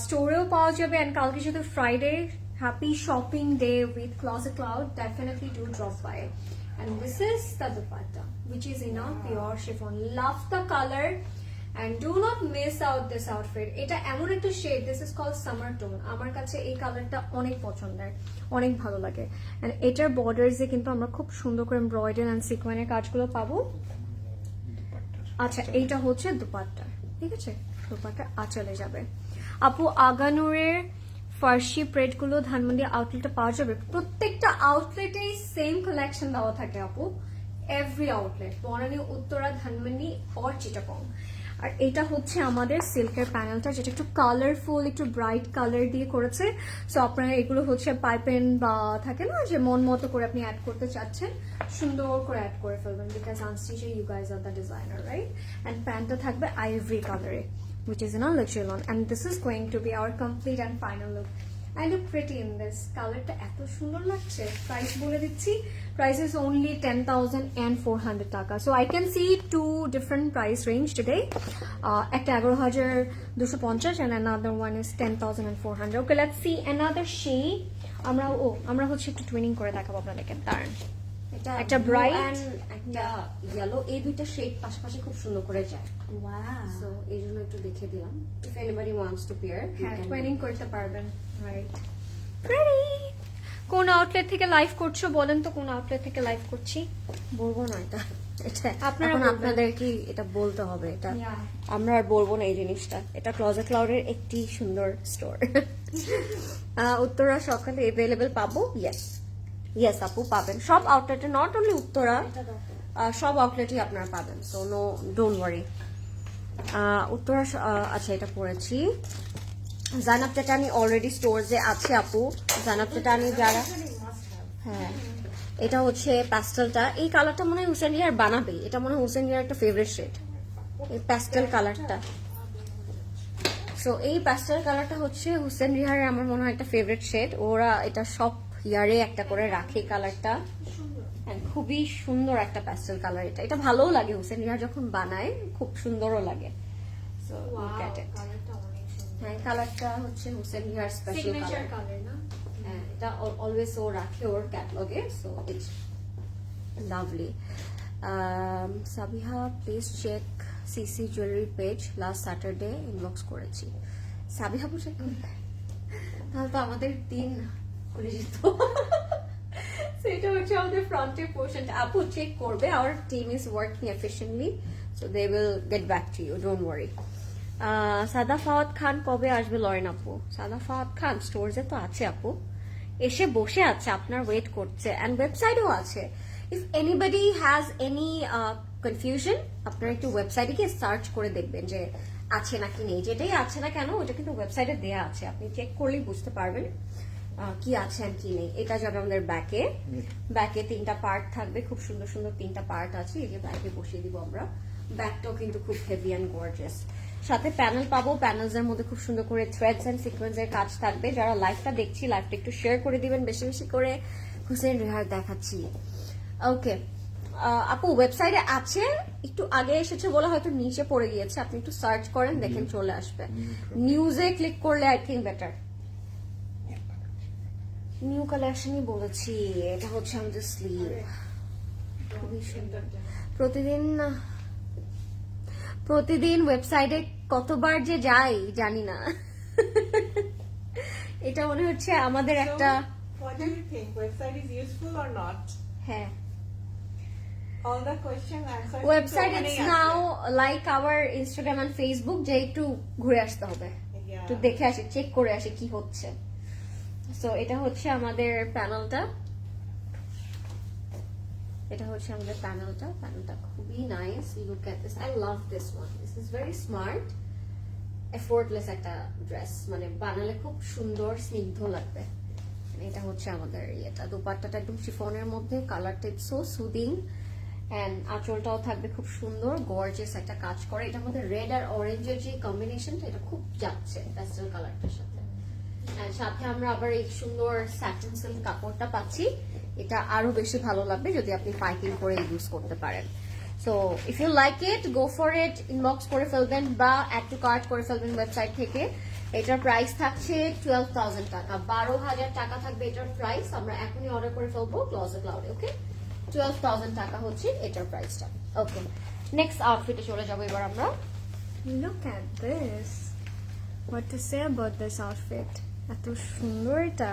স্টোরেও পাওয়া যাবে। অ্যান্ড কালকে যেহেতু Friday, happy shopping day with closet cloud, definitely do drop by. And this is the dupatta, which is in a pure chiffon. Love the color and do not miss out this outfit. এটা এমন একটা shade, this is called summer tone. আমার কাছে এই কালারটা অনেক পছন্দের, অনেক ভালো লাগে। and এটার বর্ডারসে কিন্তু আমরা খুব সুন্দর করে এমব্রয়ডারি এন্ড সিকোয়েন্সের কাজগুলো পাবো। আচ্ছা, এইটা হচ্ছে দুপাট্টা, ঠিক আছে, দুপাট্টা আঁচলে যাবে। আপু আগানুরের ফার্সি প্রেড গুলো ধানমন্ডি আউটলেটে পাওয়া যাবে? প্রত্যেকটা আউটলেটেই সেম কালেকশন দেওয়া থাকে আপু, every outlet, Banani, Uttara, Dhanmondi or Chittagong. আর এটা হচ্ছে আমাদের সিল্কের প্যানেলটা, যেটা একটু কালারফুল, একটু ব্রাইট কালার দিয়ে করেছে। সো আপনারা এগুলো হচ্ছে পাইপেন বা থাকে না যে মন মতো করে আপনি অ্যাড করতে চাচ্ছেন, সুন্দর করে অ্যাড করে ফেলবেন, বিকজ আনস্টিচে you guys are the designer, right. And প্যান্টটা থাকবে আইভরি কালারে, which is in a luxury lawn, and this is going to be our complete and final look. I look pretty in this. কালারটা এত সুন্দর লাগছে। Price বলে দিচ্ছি, price is only 10,400 টাকা। So I can see two different price range today. একটা 11,250 and another one is 10,400. Okay, let's see another shade. আমরা হচ্ছে একটু টুইনিং করে দেখাবো আপনাদেরকে। দাঁড়ান, একটা ব্রাইট এন্ড একটা ইয়েলো, এই দুইটা শেড পাশাপাশি খুব সুন্দর করে যায়। সো এই জন্য একটু দেখে দিলাম, if anybody wants to pair, হ্যাঁ, টুইনিং করতে পারবেন, রাইট। প্রিটি। কোন আউটলেট থেকে লাইভ করছো বলেন তো, কোন আউটলেট থেকে লাইভ করছি? বলবো না এটা, আপনারা এখন বলবেন। আপনাদের কি এটা বলতে হবে, এটা Yeah. আমরা আর বলবো না এই জিনিসটা। এটা ক্লজেট ক্লাউডের একটি সুন্দর স্টোর। উত্তরা সকালে অ্যাভেলেবেল পাবো? ইয়েস আপু, পাবেন সব আউটলেটে, নট অনলি উত্তরা, সব আউটলেটই আপনারা পাবেন। So no, don't worry. Uttara, আচ্ছা এটা পড়েছি। জানাব চেটানি অলরেডি স্টোরসে আছে আপু, জানাব চেটানি যারা, হ্যাঁ। এটা হচ্ছে প্যাস্টেলটা, এই কালারটা মনে হয় হুসেন রিহার বানাবে, এটা মনে হয় হুসেন রিহার একটা ফেভারিট শেড, এই প্যাস্টেল কালারটা। সো এই প্যাস্টেল কালারটা হচ্ছে হুসেন রিহারের আমার মনে হয় একটা ফেভারিট শেড। ওরা এটা সব ইয়ারে একটা করে রাখে কালারটা, খুবই সুন্দর একটা প্যাস্টেল কালার। এটা ভালোও লাগে, হুসেন রিহার যখন বানায় খুব সুন্দরও লাগে। So look at it. হ্যাঁ, কালারটা হচ্ছে হুসেন রিহার স্পেশাল কালার, হ্যাঁ, এটা অলওয়েজ ও রাখে ওর ক্যাটালগে। So it's lovely. Sabiha please check CC jewellery page, last Saturday inbox করেছি। সাবিহা চেক করবে, তাহলে তো আমাদের দিন খুলে যেত। সেটা হচ্ছে আমাদের ফ্রন্টের পোর্শনটা। আপু চেক করবে, our team is working efficiently, so they will get back to you, don't worry. সাদা ফাওয়াদ খান কবে আসবে লরেন আপু? সাদা ফাওয়াদ খান স্টোরসে তো আছে আপু, এসে বসে আছে, আপনার ওয়েট করছে, অ্যান্ড ওয়েবসাইটেও আছে। If anybody has any confusion, আপনারা একটু ওয়েবসাইটে গিয়ে সার্চ করে দেখবেন যে আছে নাকি নেই। যেটাই আছে না কেন, ওটা কিন্তু ওয়েবসাইটে দেয়া আছে, আপনি চেক করলেই বুঝতে পারবেন কি আছে আর কি নেই। এটা যাবে আমাদের ব্যাকে, ব্যাকে 3টা পার্ট থাকবে, খুব সুন্দর সুন্দর 3টা পার্ট আছে, এই যে ব্যাকে বসিয়ে দিব আমরা। ব্যাকটাও কিন্তু খুব হেভি অ্যান্ড গর্জিয়াস, সাথে প্যানেল পাবো, প্যানেলসের মধ্যে খুব সুন্দর করে থ্রেডস এন্ড সিকোয়েন্সের কাজ থাকবে। যারা লাইভটা দেখছি, লাইভটা একটু শেয়ার করে দিবেন বেশি বেশি করে। হুসেন রিহার দেখাচ্ছি, ওকে। আপু ওয়েবসাইটে আছে, একটু আগে এসেছে বলে হয়তো নিচে পড়ে গিয়েছে, আপনি একটু সার্চ করেন দেখেন চলে আসবে। নিউজে ক্লিক করলে আই থিঙ্ক বেটার। নিউ কালেকশনই বলেছি, এটা হচ্ছে আমাদের স্লিভ, খুবই সুন্দর। প্রতিদিন ওয়েবসাইটে কতবার যে যাই জানি না। এটা মনে হচ্ছে আমাদের একটা, What do you think? Website is useful or not? হ্যাঁ All the question answers. Website কিন্তু ইটস ওখানেই নাও আছে। Like our Instagram and Facebook, যে একটু ঘুরে আসতে হবে, Yeah. একটু দেখে আসি, চেক করে আসি কি হচ্ছে। সো এটা হচ্ছে আমাদের প্যানেলটা, প্যানেলটা খুবই nice. Look at this, I love this one, this is very smart, effortless একটা ড্রেস, মানে বানালে খুব সুন্দর স্নিগ্ধ লাগবে। এটা হচ্ছে আমাদের এটা দোপাট্টাটা একদম শিফনের মধ্যে, কালারটা ইটস সো সুদিং, এন্ড আঁচলটাও থাকবে খুব সুন্দর গর্জিয়াস একটা কাজ করে। এটার মধ্যে রেড আর অরেঞ্জের যে কম্বিনেশনটা, এটা খুব যাচ্ছে প্যাস্টেল কালারটার সাথে। আর সাথে আমরা আবার এই সুন্দর স্যাটিন সিল্ক কাপড়টা পাচ্ছি, এটা আরো বেশি ভালো লাগবে যদি আপনি পাইপিং করে ইউজ করতে পারেন। So if you like it, go for it, inbox করে ফেলবেন বা অ্যাড টু কার্ট করে ফেলবেন ওয়েবসাইট থেকে। এটার প্রাইস থাকছে 12,000 টাকা, 12,000 টাকা থাকবে এটার প্রাইস। আমরা এখনই অর্ডার করে ফেলবো ক্লোজেট ক্লাউডে, ওকে? 12,000 টাকা হচ্ছে এটার প্রাইসটা। ওকে, নেক্সট আউটফিটে চলে যাবো এবার আমরা। Look at this. What to say about this outfit? এত সুন্দর এটা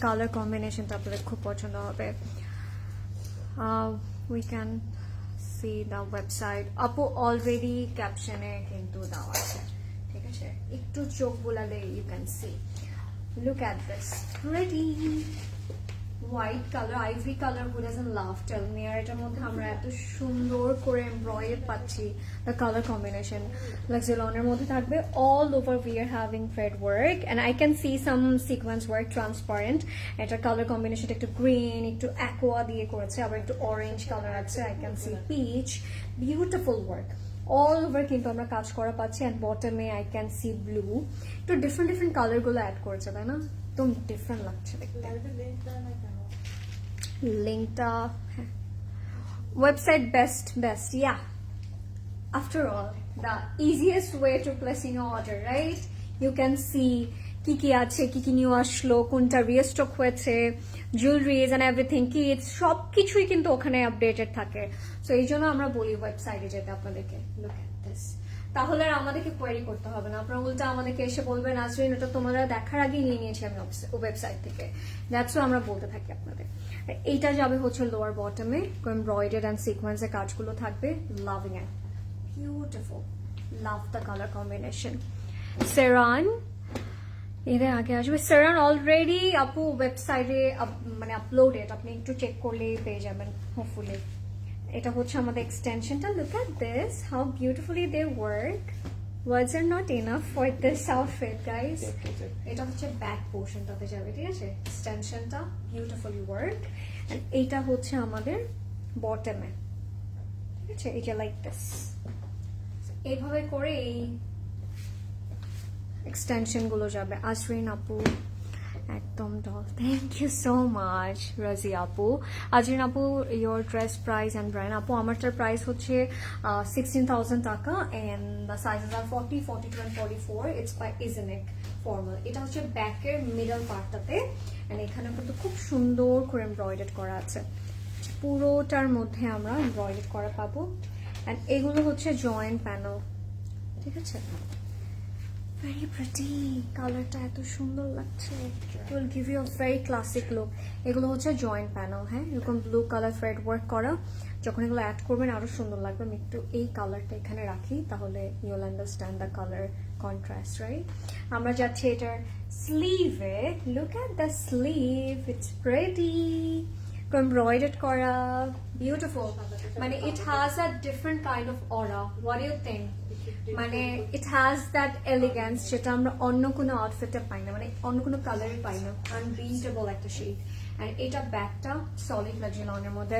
কালার কম্বিনেশনটা আপনাদের খুব পছন্দ হবে। We can see the website. আপু অলরেডি ক্যাপশনে কিন্তু দেওয়া আছে, ঠিক আছে? একটু চোখ বোলালে you can see. Look at this. Pretty. White colour, ivory colour, who doesn't love? Tell me. আর এটার মধ্যে আমরা এত সুন্দর করে এমব্রয়ডারি পাচ্ছি, the color combination লাক্সেলনের মধ্যে থাকবে। all over we are having thread work and I can see some sequence work, transparent. এটার কালার কম্বিনেশনটা একটু গ্রিন, একটু অ্যাকোয়া দিয়ে করেছে, আবার একটু অরেঞ্জ কালার আছে, I can see peach, beautiful work all over কিন্তু আমরা কাজ করা পাচ্ছি। and bottom-এ I can see blue, একটু ডিফারেন্ট কালার গুলো অ্যাড করেছে, তাই না? একদম ডিফারেন্ট লাগছে দেখতে। Live এ link দেয় না কেন? লিঙ্কটা website best yeah after all the easiest way to placing a order, right? You can see কি কি আছে, কি কি নিউ আসলো, কোনটা রিস্টক হয়েছে, জুয়েলারিজ এন্ড এভরিথিং, কিডস সবকিছুই কিন্তু ওখানে আপডেটেড থাকে। সো এই জন্য আমরা বলি ওয়েবসাইটে যেতে আপনাদেরকে। লুক এট দিস, তাহলে আর আমাদেরকে কোয়েরি করতে হবে না, আপনারা উল্টা আমাদেরকে এসে বলবেন নাজরিন ওটা তোমরা দেখার আগেই নিয়ে নিয়েছি আমি ওয়েবসাইট থেকে। দ্যাটস আমরা বলতে থাকি আপনাদের। এইটা যাবে হচ্ছে লোয়ার বটমে, এমব্রয়ডারি এন্ড সিকোয়েন্সের কাজগুলো থাকবে। Loving it, beautiful, love the colour combination. সেরান এদের আগে আসবে। সেরান অলরেডি আপু ওয়েবসাইটে মানে আপলোডেড, আপনি একটু চেক করলেই পেয়ে যাবেন হোপফুলি। এটা হচ্ছে আমাদের এক্সটেনশনটা। Look at this, how beautifully they work. Words are not enough for this outfit guys. এটা হচ্ছে ব্যাক পোর্শনটাতে যাবে, ঠিক আছে? এক্সটেনশনটা বিউটিফুলি ওয়ার্ক। এন্ড এইটা হচ্ছে আমাদের বটমে, ঠিক আছে? এটা লাইক দিস, এইভাবে করে এই এক্সটেনশন গুলো যাবে। আজরিন আপু একদম doll, thank you so much. Razi আপু, আজরিন আপু, your dress price and brand. আপু আমারটার প্রাইস হচ্ছে 16,000 টাকা and the sizes are 40, 42 and 44। It's by ইজনেক ফর্মাল। এটা হচ্ছে ব্যাকের মিডল পার্টটাতে, এন্ড এখানে কিন্তু খুব সুন্দর করে এমব্রয়ডারি করা আছে, পুরোটার মধ্যে আমরা এমব্রয়ডারি করা পাবো। এন্ড এগুলো হচ্ছে জয়েন্ট প্যানেল, ঠিক আছে? ভেরি প্রিটি, কালারটা এত সুন্দর লাগছে, it will give you a very classic look. এগুলো হচ্ছে জয়েন্ট প্যানেল, হ্যাঁ, এরকম ব্লু কালার থ্রেড ওয়ার্ক করা। যখন এগুলো অ্যাড করবেন আরো সুন্দর লাগবে। আমি একটু এই কালারটা এখানে রাখি, তাহলে you will understand the colour contrast, right? আমরা যাচ্ছি এটার স্লিভে। Look at the sleeve, it's pretty, embroidery করা, বিউটিফুল। মানে it has a different kind of aura. What do you think? মানে ইট হ্যাজ দ্যাট এলিগেন্স যেটা আমরা অন্য কোনো আউটফিটে পাই না, মানে অন্য কোনো কালারে পাই না। আনবিটেবল একটা শেড। এন্ড এটা ব্যাকটা সলিড লাক্সেলনের মধ্যে।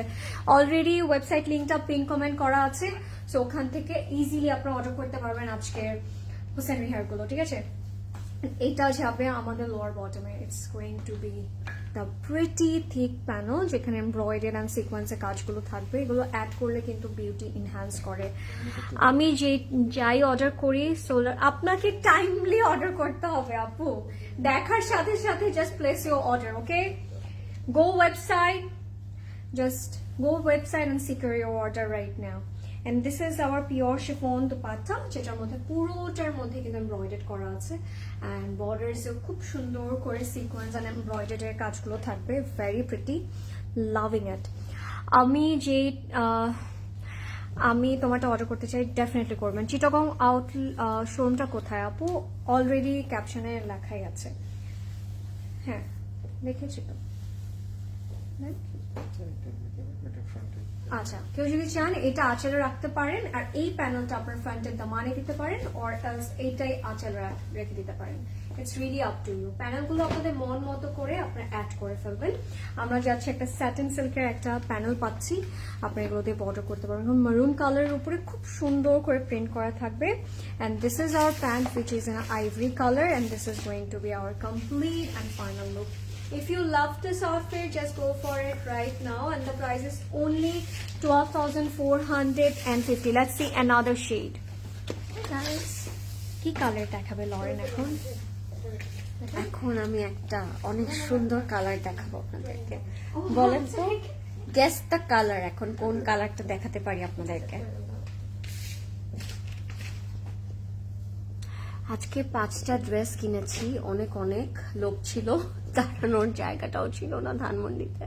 অলরেডি ওয়েবসাইট লিঙ্কটা পিন কমেন্ট করা আছে, সো ওখান থেকে ইজিলি আপনারা অর্ডার করতে পারবেন আজকের হোসেন রিহার গুলো, ঠিক আছে? এটা যাবে আমাদের লোয়ার বটমে। ইটস গোয়িং টু বি একটা প্রিটি থিক প্যানেল যেখানে এমব্রয়ডারি অ্যান্ড সিকোয়েন্সের কাজগুলো থাকবে। এগুলো অ্যাড করলে কিন্তু বিউটি ইনহ্যান্স করে। আমি যাই অর্ডার করি সোলার, আপনাকে টাইমলি অর্ডার করতে হবে আপু, দেখার সাথে সাথে just place your order, okay? Go website, just go website and secure your order right now. And this is our pure chiffon dupatta, যেটার মধ্যে পুরোটার মধ্যে কিন্তু এমব্রয়ডারি করা আছে and borders এও খুব সুন্দর করে সিকোয়েন্স and এমব্রয়ডারি এর কাজগুলো থাকবে, very pretty, loving it. আমি তোমারটা অর্ডার করতে চাই, ডেফিনেটলি করবেন। চিটাগং আউট শোরুমটা কোথায় আপু? অলরেডি ক্যাপশনে লেখাই আছে, হ্যাঁ দেখেছি তো। আচ্ছা, কেউ যদি চান এটা আঁচলে রাখতে পারেন, আর এই প্যানেলটা আপনার ফ্রন্টের দামানে দিতে পারেন, অর এলস এইটাই আঁচলে রেখে দিতে পারেন। It's really up to you. প্যানেলগুলো আপনাদের মন মতো করে আপনারা অ্যাড করে ফেলবেন। আমরা যাচ্ছি একটা স্যাটিন সিল্কের একটা প্যানেল পাচ্ছি, আপনারা এগুলো দিয়ে বর্ডার করতে পারবেন। মারুন কালারের উপরে খুব সুন্দর করে প্রিন্ট করা থাকবে। And this is hour pant which is in ivory colour, and this is going to B hour complete and final look. If you love this outfit, just go for it right now, and the price is only 12,450. Let's see another shade. Guys, কি colour দেখাবে Lauren এখন? এখন আমি একটা অনেক সুন্দর colour দেখাবো আপনাদেরকে। বলেন তো, গেস দ্য কালার, এখন কোন কালারটা দেখাতে পারি আপনাদেরকে? আজকে 5টা ড্রেস কিনেছি, অনেক অনেক লোক ছিল, দাঁড়ানোর জায়গাটাও ছিল না ধানমন্ডিতে।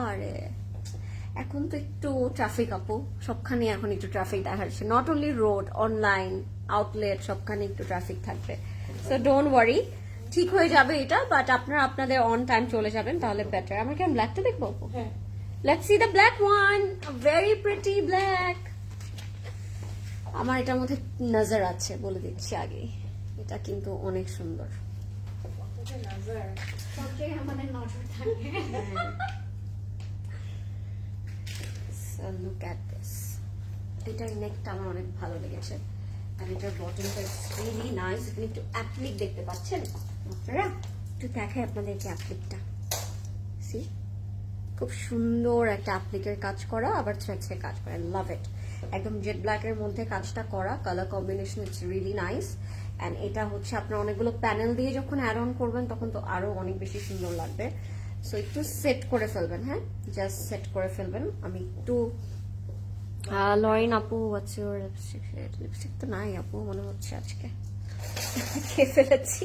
আরে এখন তো একটু ট্রাফিক আপু, সবখানে এখন একটু ট্রাফিক দেখা যাচ্ছে, not only road, online outlet সবখানে একটু ট্রাফিক থাকবে। সো ডোন্ট ওয়ারি, ঠিক হয়ে যাবে এটা, বাট আপনারা আপনাদের অন টাইম চলে যাবেন তাহলে বেটার। আমরা কেমন ব্ল্যাকটা দেখবো? Let's see the black one, very pretty black. আমার এটার মধ্যে নজর আছে, বলে দিচ্ছি আগে, এটা কিন্তু অনেক সুন্দর। আমাদের নজর থাকে। লুক অ্যাট দিস, এটার নেকটা আমার অনেক ভালো লেগেছে, আর এটার বটমটা রিয়েলি নাইস। এখানে একটু অ্যাপ্লিক দেখতে পাচ্ছেন আপনারা, একটু দেখাই আপনাদেরকে অ্যাপ্লিকটা। সি, খুব সুন্দর একটা অ্যাপ্লিকের কাজ করা, আবার থ্রেডসের কাজ করা, লাভ ইট। একদম জেড ব্ল্যাকের মধ্যে কাজটা করা, colour combination it's really nice. And এটা হচ্ছে আপনার অনেকগুলো প্যানেল দিয়ে যখন অ্যাড অন করবেন তখন তো আরো অনেক বেশি সুন্দর লাগবে। সো একটু সেট করে ফেলবেন, হ্যাঁ জাস্ট সেট করে ফেলবেন। আমি একটু লরেন আপু, হোয়াটস ইউর লিপস্টিক? লিপস্টিক তো নাই আপু, মনে হচ্ছে আজকে খেয়ে ফেলেছি।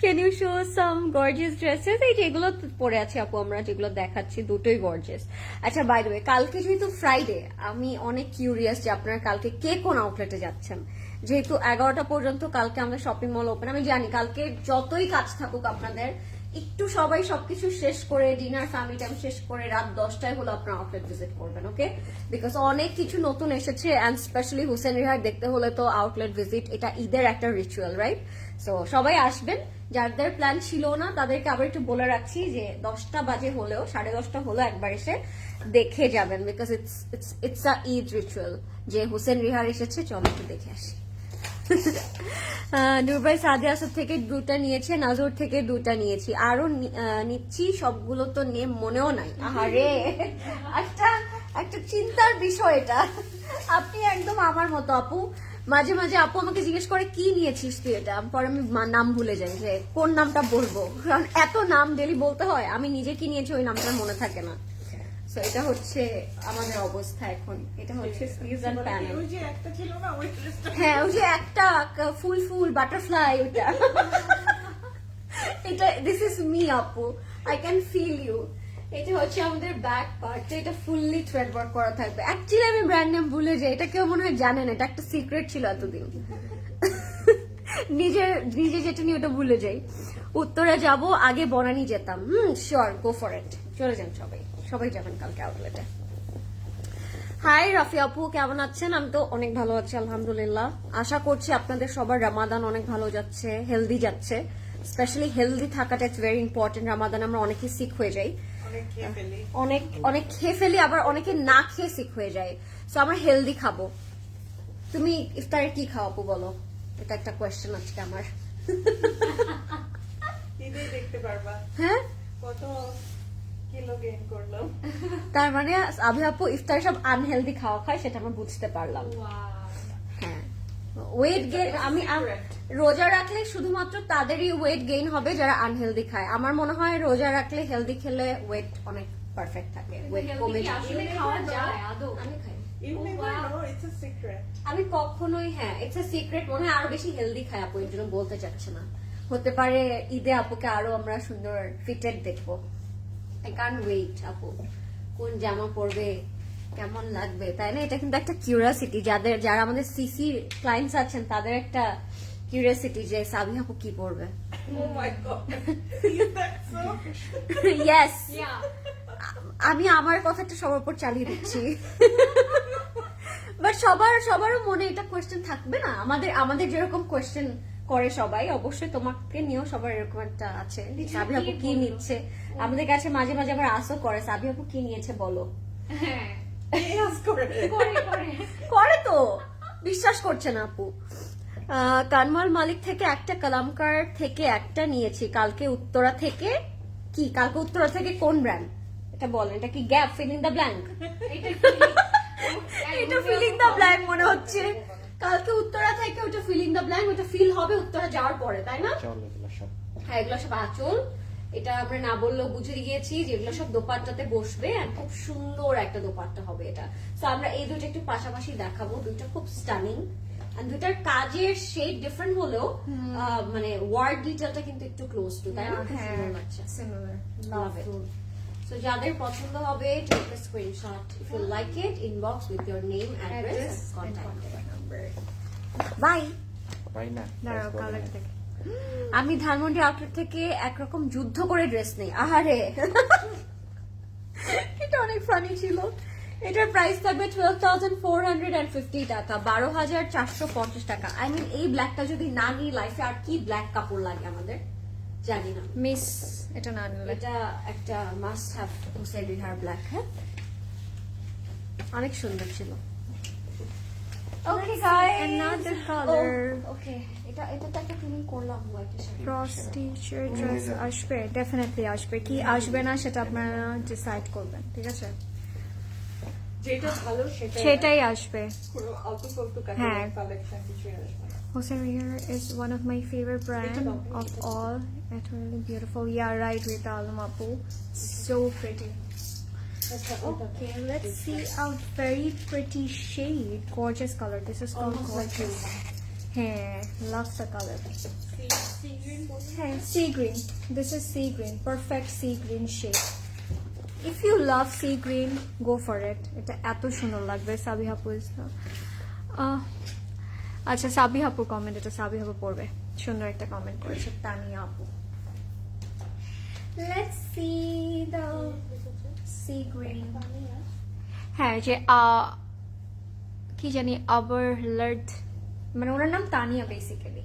Can you show some gorgeous dresses? এই যেগুলো পরে আছে আপু আমরা যেগুলো দেখাচ্ছি দুটোই গর্জিয়াস। আচ্ছা, বাই দ্য ওয়ে, কালকে যেহেতু ফ্রাইডে, আমি অনেক কিউরিয়াস যে আপনারা কালকে কে কোন আউটলেটে যাচ্ছেন। যেহেতু 11টা পর্যন্ত কালকে আমাদের শপিং মল ওপেন, আমি জানি কালকে যতই কাজ থাকুক আপনাদের, একটু সবাই সবকিছু শেষ করে ডিনার ফ্যামিলি টাইম শেষ করে রাত 10টায় হলো আপনার আউটলেট ভিজিট করবেন, ওকে? বিকজ অনেক কিছু নতুন এসেছে, অ্যান্ড স্পেশালি হুসেন রিহাট দেখতে হলে তো আউটলেট ভিজিট এটা ঈদের একটা রিচুয়াল, রাইট? সো সবাই আসবেন, যাদের প্ল্যান ছিল না তাদেরকে আবার একটু বলে রাখছি যে 10টা বাজে হলেও 10:30 হলো একবার এসে দেখে যাবেন, because it's a Eid ritual যে হুসেন রিহার এসেছে, চলো একটু দেখে আসি। নুরবাই সাদিয়া আসাদ থেকে 2টা নিয়েছে, নাজর থেকে 2টা নিয়েছি, আরো নিচ্ছি, সবগুলো তো নেম মনেও নাই। আরে একটা চিন্তার বিষয় এটা। আপনি একদম আমার মতো আপু, মাঝে মাঝে আপু আমাকে জিজ্ঞেস করে কি নিয়েছিস তুই এটা, পরে আমি নাম ভুলে যাই যে কোন নামটা বলবো, কারণ এত নাম ডেলি বলতে হয়, আমি নিজে কি নিয়েছি ওই নামটা মনে থাকে না। সো এটা হচ্ছে আমাদের অবস্থা এখন। এটা হচ্ছে স্লিভস এন্ড প্যানেল। ওই যে একটা ছিল না ওই ড্রেসটা, হ্যাঁ ওই যে একটা ফুল বাটারফ্লাই, ওটা এটা দিস ইজ মি আপু, আই ক্যান ফিল ইউ। এটা হচ্ছে আমাদের ব্যাক পার্ট, এটা ফুললি থ্রেড ওয়ার্ক করা থাকবে। অ্যাকচুয়ালি আমি ব্র্যান্ড নেম ভুলে যাই, এটা কেউ মনে হয় জানে না, এটা একটা সিক্রেট ছিল এতদিন। নিজে যেটা নিয়ে ওটা ভুলে যাই। উত্তরা যাব, আগে বনানী যেতাম। শিওর, গো ফর ইট, চলে যান সবাই যাবেন কালকে আউটলেটে। হাই রাফি আপু, কেমন আছেন? আমি তো অনেক ভালো আছি আলহামদুলিল্লাহ। আশা করছি আপনাদের সবার রামাদান অনেক ভালো যাচ্ছে, হেলদি যাচ্ছে। স্পেশালি হেলদি থাকাটা ইটস ভেরি ইম্পর্টেন্ট। রামাদান আমরা অনেকে সিক হয়ে যাই, অনেক খেয়ে ফেলি, আবার অনেকে না খেয়ে সিক হয়ে যায়। সো আমরা হেলদি খাবো। তুমি ইফতারে কি খাও আপু বলো? এটা একটা কোয়েশ্চেন আজকে আমার। দিলেই দেখতে পারবা হ্যাঁ কত কিলো গেইন করলাম। তার মানে আভি আপু ইফতার সব আনহেলদি খাওয়া খায়, সেটা আমরা বুঝতে পারলাম। হ্যাঁ, ওয়েট গেইন আমি রোজা রাখলে শুধুমাত্র তাদেরই ওয়েট গেইন হবে যারা আনহেলদি খায়। আমার মনে হয় রোজা রাখলে হেলদি খেলে ওয়েট অনেক পারফেক্ট থাকে, ওয়েট কমে যায়। আসলে খাওয়া যায় আদৌ? আমি খাই। You never know, it's a secret. আমি কখনোই, হ্যাঁ ইটস আ সিক্রেট, মনে হয় আরো বেশি হেলদি খাই আপু, এর জন্য বলতে চাচ্ছে না। হতে পারে ঈদে আপুকে আরো আমরা সুন্দর ফিটেড দেখবো। আই কান্ট ওয়েট আপু, কোন জামা পরবে, কেমন লাগবে, তাই না? এটা কিন্তু একটা কিউরিয়াসিটি, যারা আমাদের সিসি ক্লায়েন্টস আছেন তাদের একটা কিউরিয়াসিটি যে সাবি আপু কি পরবে। Oh my god. Is that so? Yes, আমি আমার কথাটা সবার উপর চালিয়ে দিচ্ছি। বাট সবারও মনে এটা কোয়েশ্চেন থাকবে না, আমাদের যেরকম কোয়েশ্চেন করে সবাই, অবশ্যই তোমাকে নিয়েও সবার এরকম একটা আছে, সাবি আপু কি নিচ্ছে। আমাদের কাছে মাঝে মাঝে আবার আসো করে, সাবি আপু কি নিয়েছে বলো। Yes, করে। করে তো, বিশ্বাস করছে না আপু। কানমাল মালিক থেকে একটা, কালামকার থেকে একটা নিয়েছি, কালকে উত্তরা থেকে। কি কালকে উত্তরা থেকে কোন ব্র্যান্ড এটা বলেন? এটা কি গ্যাপ, ফিলিং দ্য ব্ল্যাঙ্ক? এটা ফিলিং দ্য ব্ল্যাঙ্ক মনে হচ্ছে। কালকে উত্তরা থেকে ওটা ফিলিং দ্য ব্ল্যাঙ্ক, ওটা ফিল হবে উত্তরা যাওয়ার পরে, তাই না? হ্যাঁ, এগুলো সব আঁচল, এটা আমরা না বললেও বুঝে গিয়েছি যে এগুলো সব দোপাট্টাতে বসবে, আর খুব সুন্দর একটা দোপাট্টা হবে এটা। তো আমরা এই দুটো একটু পাশাপাশি দেখাবো, দুইটা খুব স্টানিং, আর দুটার কাজের শেড ডিফারেন্ট হলেও মানে ওয়ার্ড ডিটেলটা কিন্তু একটু ক্লোজ টু, তাই না? খুব সুন্দর লাগছে, সিমিলার, লাভ ইট। So যাদের পছন্দ হবে, take a screenshot. If you like it, inbox with your name, address, and contact number. Bye. পাই না দাঁড়াও, কালার থেকে আমি ধানমন্ডি আউটলেট থেকে একরকম যুদ্ধ করে ড্রেস নেই। আহারে, এটা অনেক ফানি ছিল। এটার প্রাইস থাকবে 12,450 টাকা, 12,450 টাকা। আই মিন এই ব্ল্যাকটা যদি না নিই লাইফে আর কি ব্ল্যাক কাপড় লাগে আমাদের জানি না। মিস, এটা না নিলে এটা একটা মাস্ট হ্যাভ হুসেন রিহার ব্ল্যাক। হ্যাঁ, অনেক সুন্দর ছিল। Okay guys, another color. ওকে, এটা তো একটা ফিলিং করলাম হোয়াইটের সাথে। ক্রস টিচার ড্রেস আসবে, ডেফিনেটলি আসবে। কি আসবে না সেটা আপনারা ডিসাইড করবেন, ঠিক আছে? যেটা ভালো সেটাই আসবে। পুরো আউটু ফাউটু হ্যাঁ। কালেকশন কিছুই আসবে না। Hossein Riher is one of my favorite brand of all. It's really beautiful. Yeah, right, with Alam Apu. So pretty. Okay, let's see a very pretty shade. Gorgeous color. This is called gorgeous. Hey, love the color. Sea green বলুন। Hey, sea green. This is sea green. Perfect sea green shade. If you love sea green, go for it. It's এত সুন্দর লাগবে। সাবি আপু is আচ্ছা, সাবি আপুর comment, এটা সাবি আপু পড়বে। সুন্দর একটা কমেন্ট করেছে তানিয়া আপু। Let's see the sea green. হ্যাঁ, যে কি জানি আবারলার্ড, মানে ওনার নাম Tania basically.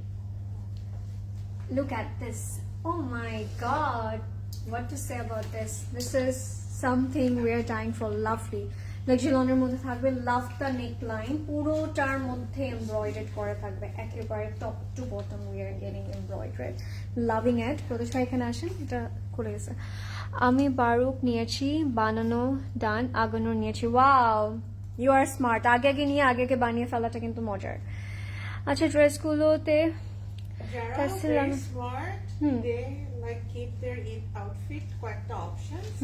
Look at this. Oh my god. What to say about this? This is something we are dying for. Lovely. লেক্সিলনের মধ্যে থাকবে লাভ দ্য নেক লাইন, পুরোটার মধ্যে এমব্রয়ডার্ড করা থাকবে, একেবারে top to bottom we are getting embroidered. Loving it. প্রদেশ ভাই এখানে আসেন, এটা খুলে গেছে। আমি বারুক নিয়েছি, বানানো ডান, আগানোর নিয়েছি। Wow, you are smart. আগে নিয়ে আগে বানিয়ে ফেলাটা কিন্তু মজার। আচ্ছা, ড্রেসগুলোতে যারা That's very a- smart, they like keep their outfit কয়েকটা options.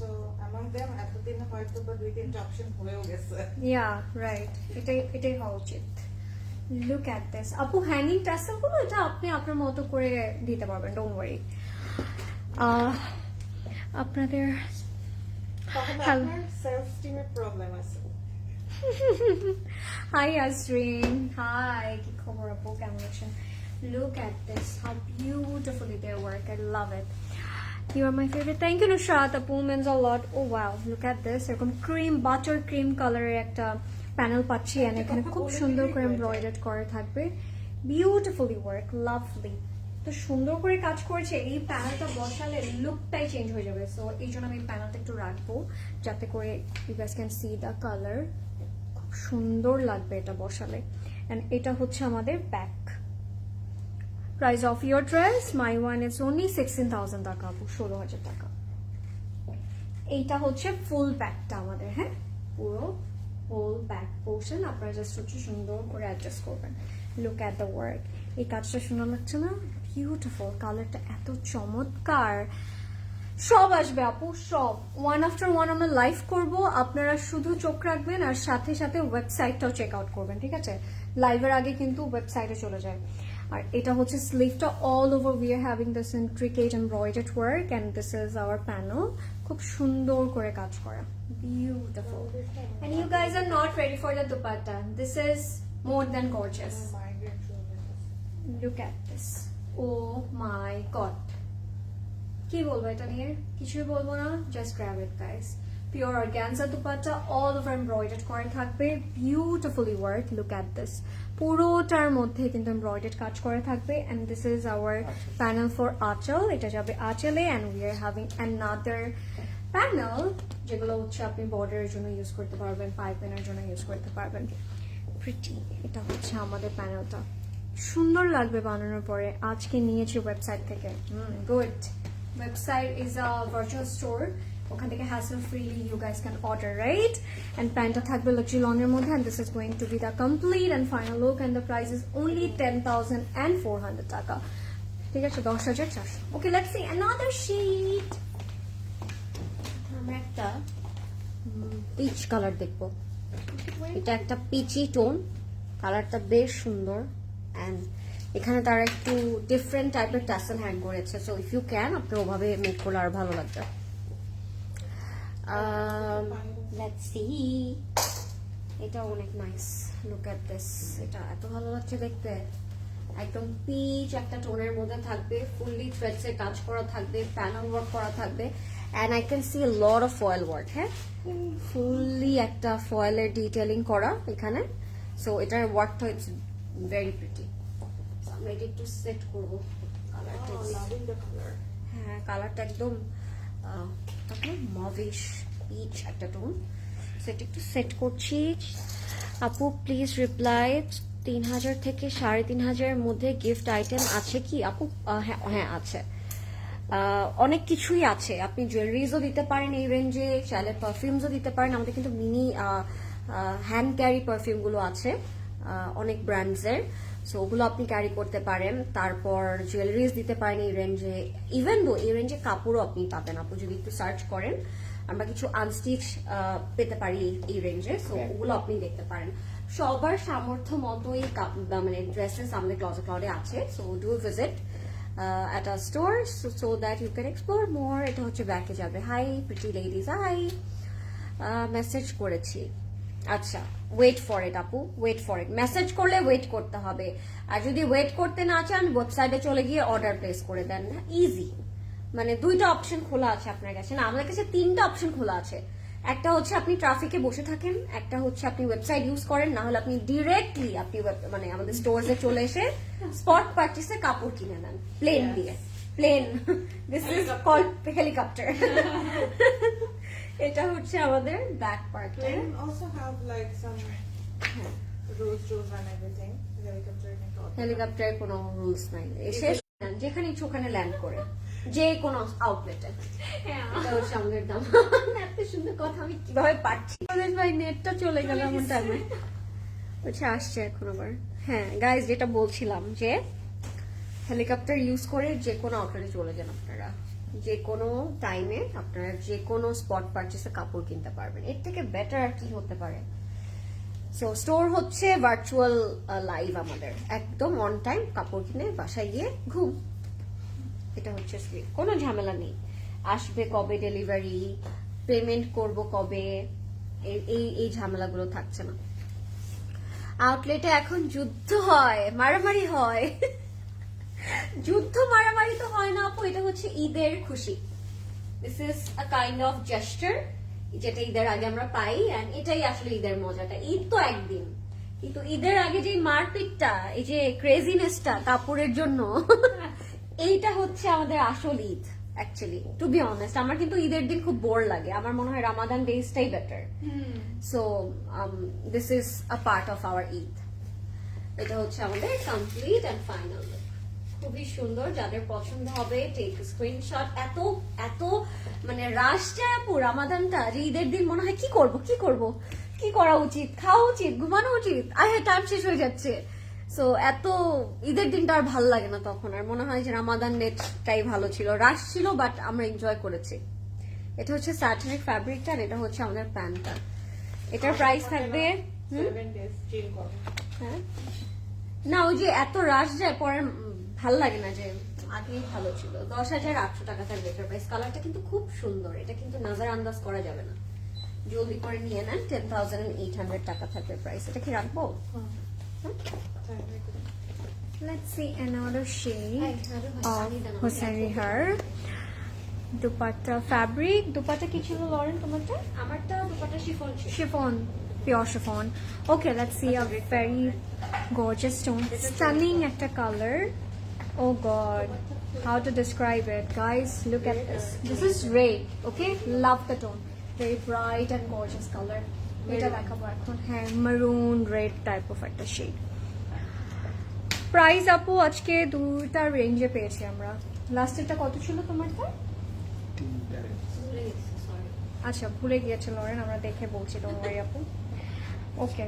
So among them এতদিন হয়তো বা 2-3টা অপশন হয়েও গেছে। ইয়া রাইট, এটাই হওয়া উচিত। Look at this. আপু, হ্যাঙ্গিং টাসেলগুলো এটা আপনি আপনার মতো করে দিতে পারবেন, ডোন্ট ওয়ারি। আপনাদের তাহলে Hello. আপনার সেলফ স্টিমের প্রবলেম আছে। হাই আজরিন, হাই, কি খবর আপু, কেমন আছেন? Look at this, how beautifully they work. I love it. You are my favorite. Thank you, Nusrat. Apu means a lot. Oh wow, look at this. এরকম cream, butter cream কালারের একটা panel পাচ্ছি, and এখানে খুব সুন্দর করে embroidered করা থাকবে। Beautifully work, lovely. তো সুন্দর করে কাজ করেছে। এই প্যানেলটা বসালে লুকটাই চেঞ্জ হয়ে যাবে। সো এই জন্য আমি প্যানেলটা একটু রাখবো, যাতে করে you guys can see the colour. খুব সুন্দর লাগবে এটা বসালে। এন্ড এটা হচ্ছে আমাদের back. Price of your dress my one is only 16,000 টাকা আপু, 16,000 টাকা। এইটা হচ্ছে ফুল ব্যাকটা আমাদের, হ্যাঁ পুরো হোল ব্যাক পোর্শন। আপনারা জাস্ট হচ্ছে সুন্দর করে অ্যাডজাস্ট করবেন। লুক অ্যাট দ্য ওয়ার্ক, এই কাজটা সুন্দর লাগছে না? বিউটিফুল, কালারটা এত চমৎকার। সব আসবে আপু, সব ওয়ান আফটার ওয়ান আমরা লাইভ করব, আপনারা শুধু চোখ রাখবেন আর সাথে সাথে ওয়েবসাইটটাও চেক আউট করবেন, ঠিক আছে? লাইভের আগে কিন্তু ওয়েবসাইটে চলে যায়। আর এটা হচ্ছে স্লিভটা, all over we are having this intricate embroidered work and this is our panel. খুব সুন্দর করে কাজ করা, beautiful. And you guys are not ready for the dupatta, this is more than gorgeous. Look at this, oh my God, কি বলবো এটা নিয়ে? কিছুই বলবো না, just grab it guys. Pure organza dupatta, all over embroidered করে থাকবে, beautifully work. Look at this, পুরোটার মধ্যে কিন্তু এমব্রয়ডার্ড কাজ করে থাকবে। And this is our panel for আঁচল, এটা যাবে আঁচলে। And we are having another panel, যেগুলো হচ্ছে আপনি বর্ডারের জন্য ইউজ করতে পারবেন, পাইপিনের জন্য ইউজ করতে পারবেন। প্রিটি, এটা হচ্ছে আমাদের প্যানেলটা, সুন্দর লাগবে বানানোর পরে। আজকে নিয়েছি ওয়েবসাইট থেকে, good. Website is a virtual store. ওখান থেকে hassle freely you guys can order, right? And প্যান্টটা থাকবে luxury lawn এর মধ্যে, and this is going to be the complete and final look, and the price is only 10,400 টাকা, ঠিক আছে? 10,400। Okay, let's see another sheet. আমরা একটা peach colour দেখবো। এটা একটা পিচি টোন, কালারটা বেশ সুন্দর। এন্ড এখানে তারা একটু ডিফারেন্ট টাইপের টাসেল হ্যাং করেছে, সো ইফ ইউ ক্যান আপনি ওভাবে মেক করলে আর ভালো লাগবে। লেটস সি, এটা অনেক নাইস, লুক এট দিস, এটা এত ভালো লাগছে দেখতে। একদম পিচ একটা টোনের মধ্যে থাকবে, ফুললি থ্রেডসে কাজ করা থাকবে, প্যানেল ওয়ার্ক করা থাকবে, and I can see a lot of foil work, হ্যাঁ ফুললি একটা ফয়েলের ডিটেইলিং করা এখানে। সো এটার ওয়ার্কটা ইটস ভেরি প্রিটি। আমরা এটা একটু সেট করব, কালারটা হ্যাঁ কালারটা একদম মভিশ পিচ একটা টোন। সেটা একটু সেট করছি। আপু প্লিজ রিপ্লাই, 3,000 থেকে 3,500 এর মধ্যে গিফট আইটেম আছে কি আপু? হ্যাঁ আছে, অনেক কিছুই আছে। আপনি জুয়েলারিজও দিতে পারেন এই রেঞ্জে, চাইলে পারফিউমসও দিতে পারেন। আমাদের কিন্তু মিনি হ্যান্ড ক্যারি পারফিউম গুলো আছে অনেক ব্র্যান্ডসের, সো ওগুলো আপনি ক্যারি করতে পারেন। তারপর জুয়েলারিজ দিতে পারেন এই রেঞ্জে, ইভেন দো এই রেঞ্জে কাপড়ও আপনি পাবেন। আপনি যদি একটু সার্চ করেন আমরা কিছু আনস্টিচ পেতে পারি এই রেঞ্জে, সো ওগুলো আপনি দেখতে পারেন। সবার সামর্থ্য মতো এই মানে ড্রেসেস আমাদের ক্লজেট ক্লাউডে আছে, so do visit at our store so that you can explore more. এটা হচ্ছে ব্যাকে যাবে। Hi pretty ladies, hi message করেছি। আচ্ছা, ওয়েট ফর ইট আপু, ওয়েট ফর ইট। মেসেজ করলে ওয়েট করতে হবে, আর যদি ওয়েট করতে না চান ওয়েবসাইটে চলে গিয়ে অর্ডার প্লেস করে দেন, ইজি। মানে দুইটা অপশন খোলা আছে আপনার কাছে, না আমাদের কাছে তিনটা অপশন খোলা আছে। একটা হচ্ছে আপনি ট্রাফিকে বসে থাকেন, একটা হচ্ছে আপনি ওয়েবসাইট ইউজ করেন, না হলে আপনি ডিরেক্টলি আপনি মানে আমাদের স্টোরসে চলে এসে স্পট পার্চেসে কাপড় কিনে নেন প্লেন দিয়ে। Plain, this is called helicopter. এটা হচ্ছে আমাদের back part. They also have like some rules and everything. হেলিকপ্টারের কোনো রুলস নাই, এসে যেখানে ইচ্ছে ওখানে ল্যান্ড করে যে কোনো আউটলেটে। এটা হচ্ছে আমাদের দাম। এত সুন্দর কথা আমি কিভাবে পাচ্ছি। ভাই নেটটা চলে গেল এমন টাইমে, হচ্ছে আসছে এখন আবার। হ্যাঁ গাইজ, যেটা বলছিলাম যে হেলিকপ্টার ইউজ করে যে কোনো আউটলেটে চলে যান আপনারা, যে কোনো টাইমে আপনারা যে কোনো স্পট পারচেসে কাপড় কিনতে পারবেন। এর থেকে বেটার আর কি হতে পারে। সো স্টোর হচ্ছে ভার্চুয়াল লাইভ, আমাদের একদম অন টাইম কাপড় কিনে বাসায় গিয়ে ঘুম। এটা হচ্ছে কোনো ঝামেলা নেই। আসবে কবে ডেলিভারি, পেমেন্ট করব কবে, এই ঝামেলাগুলো থাকছে না। আউটলেটে এখন যুদ্ধ হয়, মারামারি হয়। যুদ্ধ মারামারি তো হয় না আপু, এটা হচ্ছে ঈদের খুশি। This is a kind of gesture, যেটা ঈদের আগে আমরা পাই, এন্ড এটাই আসলে ঈদের মজাটা। ঈদ তো একদিন, কিন্তু ঈদের আগে যে মারপিটটা, এই যে ক্রেজিনেসটা কাপড়ের জন্য, এইটা হচ্ছে আমাদের আসল Eid. Actually to be honest, আমার কিন্তু ঈদের দিন খুব বোর লাগে। আমার মনে হয় রামাদান ডেজটাই better. So this is a part of our Eid. এটা হচ্ছে আমাদের কমপ্লিট এন্ড ফাইনাল লুক। খুবই সুন্দর, যাদের পছন্দ হবে টেক স্ক্রিনশট। এত এত মানে রাশ যায় আপু রামাদানটা, যে ঈদের দিন মনে হয় কি করব কি করা উচিত, খাওয়া উচিত, ঘুমানো উচিত, টাইম শেষ হয়ে যাচ্ছে। সো এত ঈদের দিনটা আর ভালো লাগে না তখন, আর মনে হয় যে রামাদান নেটটাই ভালো ছিল, রাশ ছিল বাট আমরা এনজয় করেছি। এটা হচ্ছে স্যাটিনিক ফ্যাব্রিকটা, আর এটা হচ্ছে আমাদের প্যান্টটা। এটার প্রাইস থাকবে 7 days chill করো। হ্যাঁ না, ওই যে এত রাশ যায় পরে ভাল লাগে না, যে আগেই ভালো ছিল। 10,800 টাকা থাকবে এটার প্রাইস। কালারটা কিন্তু খুব সুন্দর, এটা কিন্তু নজর আন্দাজ করা যাবে না, জলদি করে নিয়ে নেন। 10,800 টাকা থাকবে প্রাইস। এটা কি রাখবো? Let's see another shade of Hosiery Her. Dupatta fabric. Dupatta কি ছিল লরেন তোমারটা? আমারটা দুপাটা শিফন ছিল। Chiffon, pure chiffon. Okay, let's see a very gorgeous stone. Stunning একটা color. Oh God, how to describe it, guys? Look at this. This is red. Okay, love the tone. Very bright and gorgeous color. এটা দেখাবো এখন। হ্যাঁ, maroon red type of একটা shade. Price আপু আজকে দুইটা রেঞ্জে পেয়েছি আমরা। লাস্টেরটা কত ছিল তোমারটা? আচ্ছা, ভুলে গিয়েছে লরেন, আমরা দেখে বলছি, ডোন্ট ওয়ারি আপু। Okay,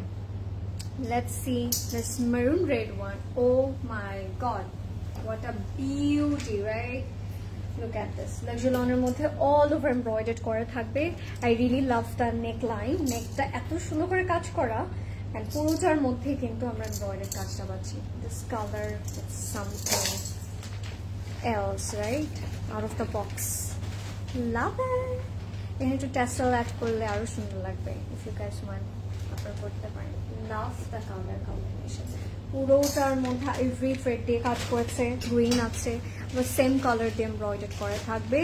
let's see this maroon red one. Oh my god, what a beauty, right? Look at this. Luxulon-এর মধ্যে all over embroidered করা থাকবে. I really love the neckline. নেকটা এত সুন্দর করে কাজ করা, and পুরোটার মধ্যে কিন্তু আমরা embroidered কাজটা পাচ্ছি। This color is something else, right? Out of the box. Love it. এখানে একটু টেসেল অ্যাড করলে আরো সুন্দর লাগবে। If you guys want, আপনারা করতে পারেন। Love the color combination. পুরোটার মধ্যে এভরি থ্রেড দিয়ে কাজ করেছে, গ্রিন আছে, আবার সেম কালার দিয়ে এমব্রয়ডারি করা থাকবে।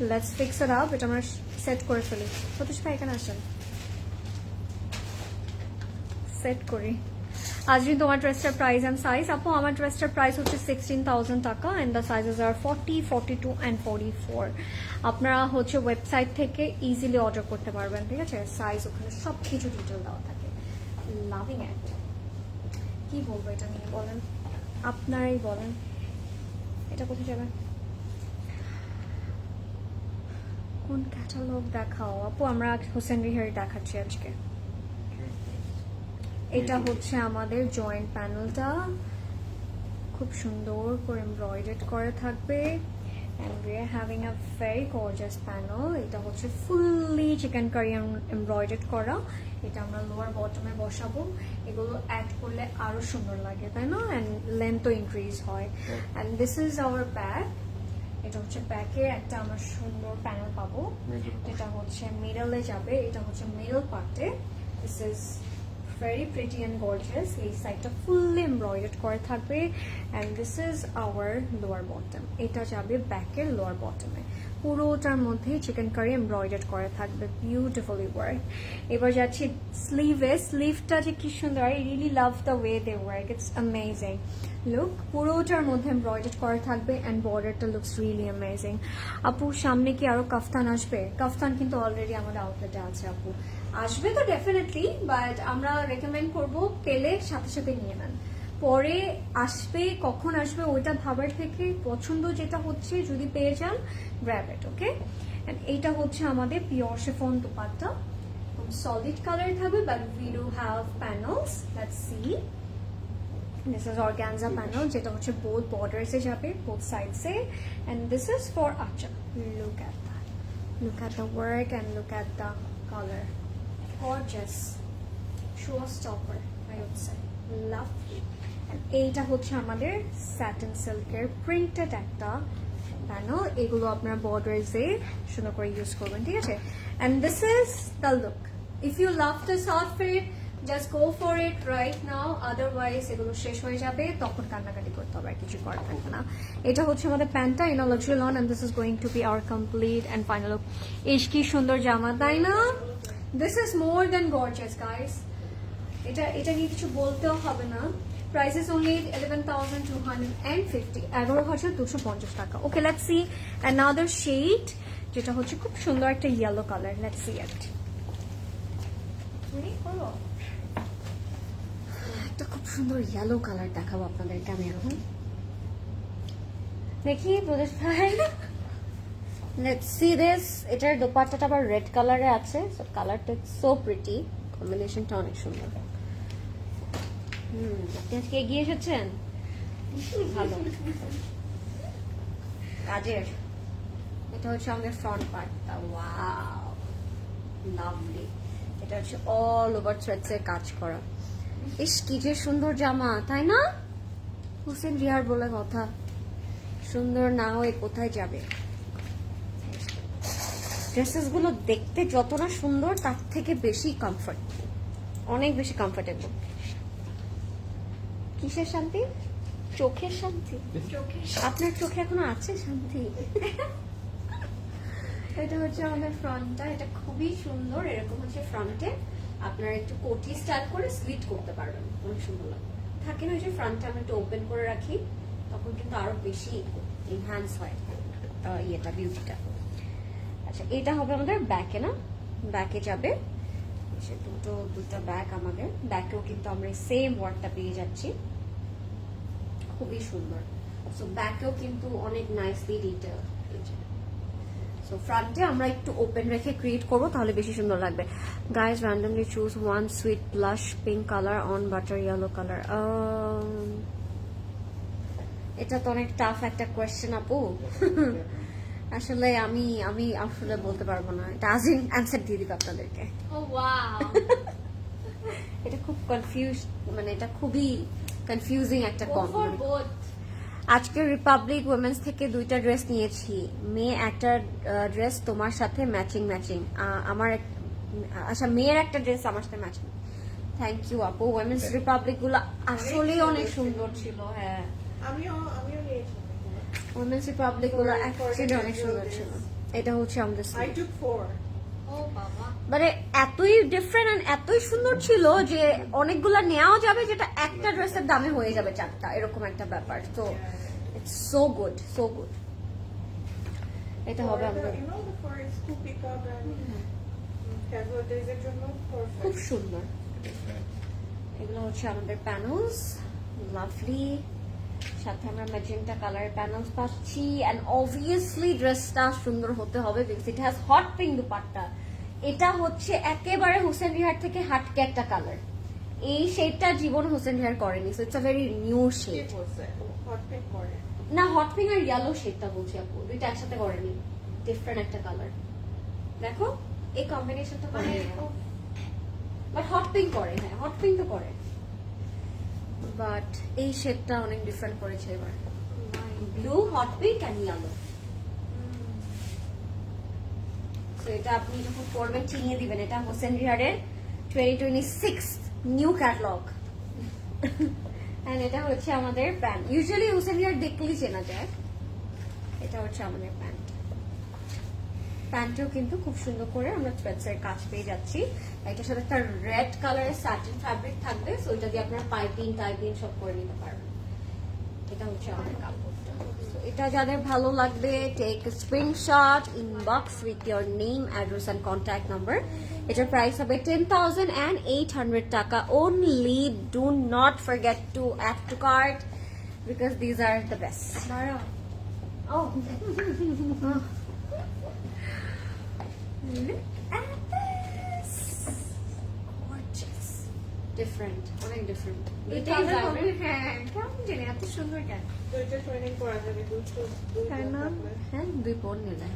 Let's fix it up. এটা আমরা সেট করে ফেলি। সতীশ ভাই এখানে আসেন, সেট করি। আজরিন, তোমার ড্রেসটার প্রাইস অ্যান্ড সাইজ? আপু আমার ড্রেসটার প্রাইস হচ্ছে 16,000 টাকা, and the sizes are 40, 42 and 44। আপনারা হচ্ছে ওয়েবসাইট থেকে ইজিলি অর্ডার করতে পারবেন, ঠিক আছে? সাইজ ওখানে সব কিছু ডিটেল দেওয়া থাকে। লাভিং ইট। কি বলবো এটা নিয়ে, বলেন, আপনারাই বলেন। এটা কোথায় যাবে? কোন ক্যাটালগ দেখাও আপু? আমরা হোসেনরি হেয়ার দেখাচ্ছি আজকে। এটা হচ্ছে আমাদের জয়েন্ট প্যানেলটা, খুব সুন্দর করে এমব্রয়ডারি করা থাকবে, and we are having a very gorgeous panel. এটা হচ্ছে ফুললি চিকেন কারি এমব্রয়ডারি করা। এটা আমরা লোয়ার বটমে বসাবো। এগুলো অ্যাড করলে আরো সুন্দর লাগে, তাই না? and length ইনক্রিজ হয়। and this is our back. এটা হচ্ছে ব্যাকের একটা আমরা সুন্দর প্যানেল পাবো, যেটা হচ্ছে মিডলে যাবে। এটা হচ্ছে মিডল পার্টে। This is very pretty and gorgeous. এই সাইডটা ফুললি এমব্রয়ডারি করা থাকবে, and this is our lower bottom. এটা যাবে ব্যাকের লোয়ার বটমে। পুরোটার মধ্যে চিকেন কারি এমব্রয়ডারি করা থাকবে, বিউটিফুলি ওয়ার্ক। এবার যাচ্ছি স্লিভে। স্লিভটা যে কি সুন্দর, I really love the way they work, it's amazing. Look, পুরোটার মধ্যে এমব্রয়ডারি করা থাকবে, অ্যান্ড বর্ডারটা লুকস রিয়েলি অ্যামেজিং। আপু সামনে কি আরো কাফতান আসবে? কাফতান কিন্তু অলরেডি আমাদের আউটলেটে আছে আপু। আসবে তো ডেফিনেটলি, বাট আমরা রেকমেন্ড করব পেলে সাথে সাথে নিয়ে নেন। পরে আসবে, কখন আসবে ওইটা ভাবার থেকে পছন্দ যেটা হচ্ছে যদি পেয়ে যান, গ্র্যাব ইট, ওকে? এন্ড এইটা হচ্ছে আমাদের pure chiffon dupatta, solid colour থাকবে, but we do have panels. Let's see, this is organza panel, যেটা হচ্ছে বোথ বর্ডার্সে যাবে, বোথ সাইডসে, এন্ড দিস ইজ ফর আঁচল। Look at that, look at the work and look at the colour. Gorgeous showstopper, I would say. Lovely. And এইটা হচ্ছে আমাদের satin সিল্কের প্রিন্টেড একটা প্যানেল। এগুলো আপনার বর্ডার্সে সুন্দর করে ইউজ করবেন, ঠিক আছে? And this is the look. If you love this outfit, just go for it right now. Otherwise এগুলো শেষ হয়ে যাবে, তখন কান্নাকাটি করতে হবে, আর কিছু করার থাকবে না। এটা হচ্ছে আমাদের প্যান্টটা in a luxury loan, and this is going to be our complete and final look. এই কি সুন্দর জামা, তাই না? This is more than gorgeous, guys. এটা নিয়ে কিছু বলতেও হবে না। Price is only 11,250, 11,250 টাকা। Okay, let's see another shade, যেটা হচ্ছে খুব সুন্দর একটা yellow color. Let's see it. একটা খুব সুন্দর yellow color দেখাবো আপনাদেরকে আমি এখন। দেখি তোদের ভাই, লেটস সি দিস। এটার দোপাট্টাটা আবার রেড কালারে আছে, সো কালারটা সো প্রিটি, কম্বিনেশনটা অনেক সুন্দর। আপনি আজকে এগিয়ে এসেছেন, ভালো কাজের। এটা হচ্ছে আমাদের ফ্রন্ট পার্টটা, ওয়াও লাভলি। এটা হচ্ছে অল ওভার থ্রেডস এর কাজ করা। ইস কি যে সুন্দর জামা, তাই না? হোসেন রিহার বলে কথা, সুন্দর না হয়ে কোথায় যাবে? ড্রেসেস গুলো দেখতে যত না সুন্দর তার থেকে বেশি কমফর্ট, অনেক বেশি কমফোর্টেবল। কিসের শান্তি? চোখের শান্তি। আপনার চোখে এখনো আছে শান্তি? এটা হচ্ছে আমাদের ফ্রন্টটা, এটা খুবই সুন্দর। এরকম হচ্ছে ফ্রন্টে আপনারা একটু কোটি স্টাইল করে স্লিট করতে পারবেন, অনেক সুন্দর লাগবে। থাকে না যে ফ্রন্টটা আমরা একটু ওপেন করে রাখি, তখন কিন্তু আরো বেশি এনহ্যান্স হয় ইয়েটা, বিউটিটা। আচ্ছা এটা হবে আমাদের ব্যাকে, না ব্যাকে যাবে দুটো ব্যাক। আমাদের ব্যাকেও কিন্তু আমরা সেম ওয়ার্কটা পেয়ে যাচ্ছি, খুবই সুন্দর। সো ব্যাকেও কিন্তু অনেক নাইসলি ডিটেইল। সো ফ্রন্টে আমরা একটু ওপেন রেখে ক্রিয়েট করবো, তাহলে বেশি সুন্দর লাগবে। Guys randomly choose one sweet blush pink colour on butter yellow colour. এটা তো অনেক টাফ একটা কোয়েশ্চেন আপু। আসলে আমি আসলে বলতে পারবো না, এটা আজিম অ্যান্সার দিয়ে দিবে আপনাদেরকে। ও ওয়াও, এটা খুব কনফিউজ, মানে এটা খুবই কনফিউজিং একটা কম্বিনেশন। আজকে রিপাবলিক উইমেন্স থেকে 2টা ড্রেস নিয়েছি, মেয়ে একটা ড্রেস তোমার সাথে ম্যাচিং আমার আচ্ছা মেয়ের একটা ড্রেস আমার সাথে ম্যাচিং। থ্যাংক ইউ আপু। উইমেন্স রিপাবলিক গুলো আসলেই অনেক সুন্দর ছিল। হ্যাঁ আমিও নিয়েছি। উইমেন্স রিপাবলিক গুলো অ্যাকচুয়ালি অনেক সুন্দর ছিল। এটা হচ্ছে আমাদের I took 4. ও বাবা, মানে এতই ডিফারেন্ট এন্ড এতই সুন্দর ছিল যে অনেকগুলা নেওয়া যাবে, যেটা একটা ড্রেসের দামে হয়ে যাবে 4টা, এরকম একটা ব্যাপার। তো it's so good, so good. এটা হবে আমাদের You know, for school pickup and casual days এর জন্য perfect. খুব সুন্দর। এগুলো হচ্ছে আমাদের প্যানেলস, লাভলি। সাথে আমরা ম্যাজেন্টা কালারের প্যানেলস পাচ্ছি, এন্ড অবভিয়াসলি ড্রেসটা সুন্দর হতে হবে because it has hot pink dupatta. এটা হচ্ছে একেবারে হোসেন রিহার থেকে হাটকে একটা কালার। এই শেডটা জীবন হোসেন রিহার করেনি, so it's a very new কি শেড। বলছে? Hot pink করে। না হট পিঙ্ক আর ইয়েলো শেডটা বলছি আপু, দুইটা একসাথে করেনি, ডিফারেন্ট একটা কালার। দেখো এই কম্বিনেশনটা করে, বাট হট পিঙ্ক করে। হ্যাঁ হট পিঙ্ক তো করে, বাট এই শেডটা অনেক ডিফারেন্ট করেছে এবার। Blue, hot pink and yellow. তো এটা আপনি যখন পরবেন চিনিয়ে দিবেন, এটা হোসেন রিহারের 2026 নিউ ক্যাটালগ। এন্ড এটা হচ্ছে আমাদের প্যান্ট। ইউজুয়ালি হোসেন রিহার দেখলেই চেনা যায়। এটা হচ্ছে আমাদের প্যান্ট। প্যান্টেও কিন্তু খুব সুন্দর করে আমরা থ্রেডস এর কাজ পেয়ে যাচ্ছি। এটার সাথে একটা রেড কালারের স্যাটিন ফ্যাব্রিক থাকবে, সো এটা দিয়ে আপনারা পাইপিং টাইপিং সব করে নিতে পারবেন। এটা হচ্ছে আমাদের কাপড়টা। So, এটা যাদের ভালো লাগবে, take screenshot, inbox with your name, address and contact number. এটার প্রাইস হবে 10,800 টাকা only. Do not forget to add to cart because these are the best. দাঁড়াও। Oh. Gorgeous. Different. অনেক different. এটাই vibrant. হ্যাঁ, কেমন জানি এত সুন্দর কেন? দুইটা ট্রেনিং করা যাবে, দুই তাই না? হ্যাঁ, দুই পর নিলে।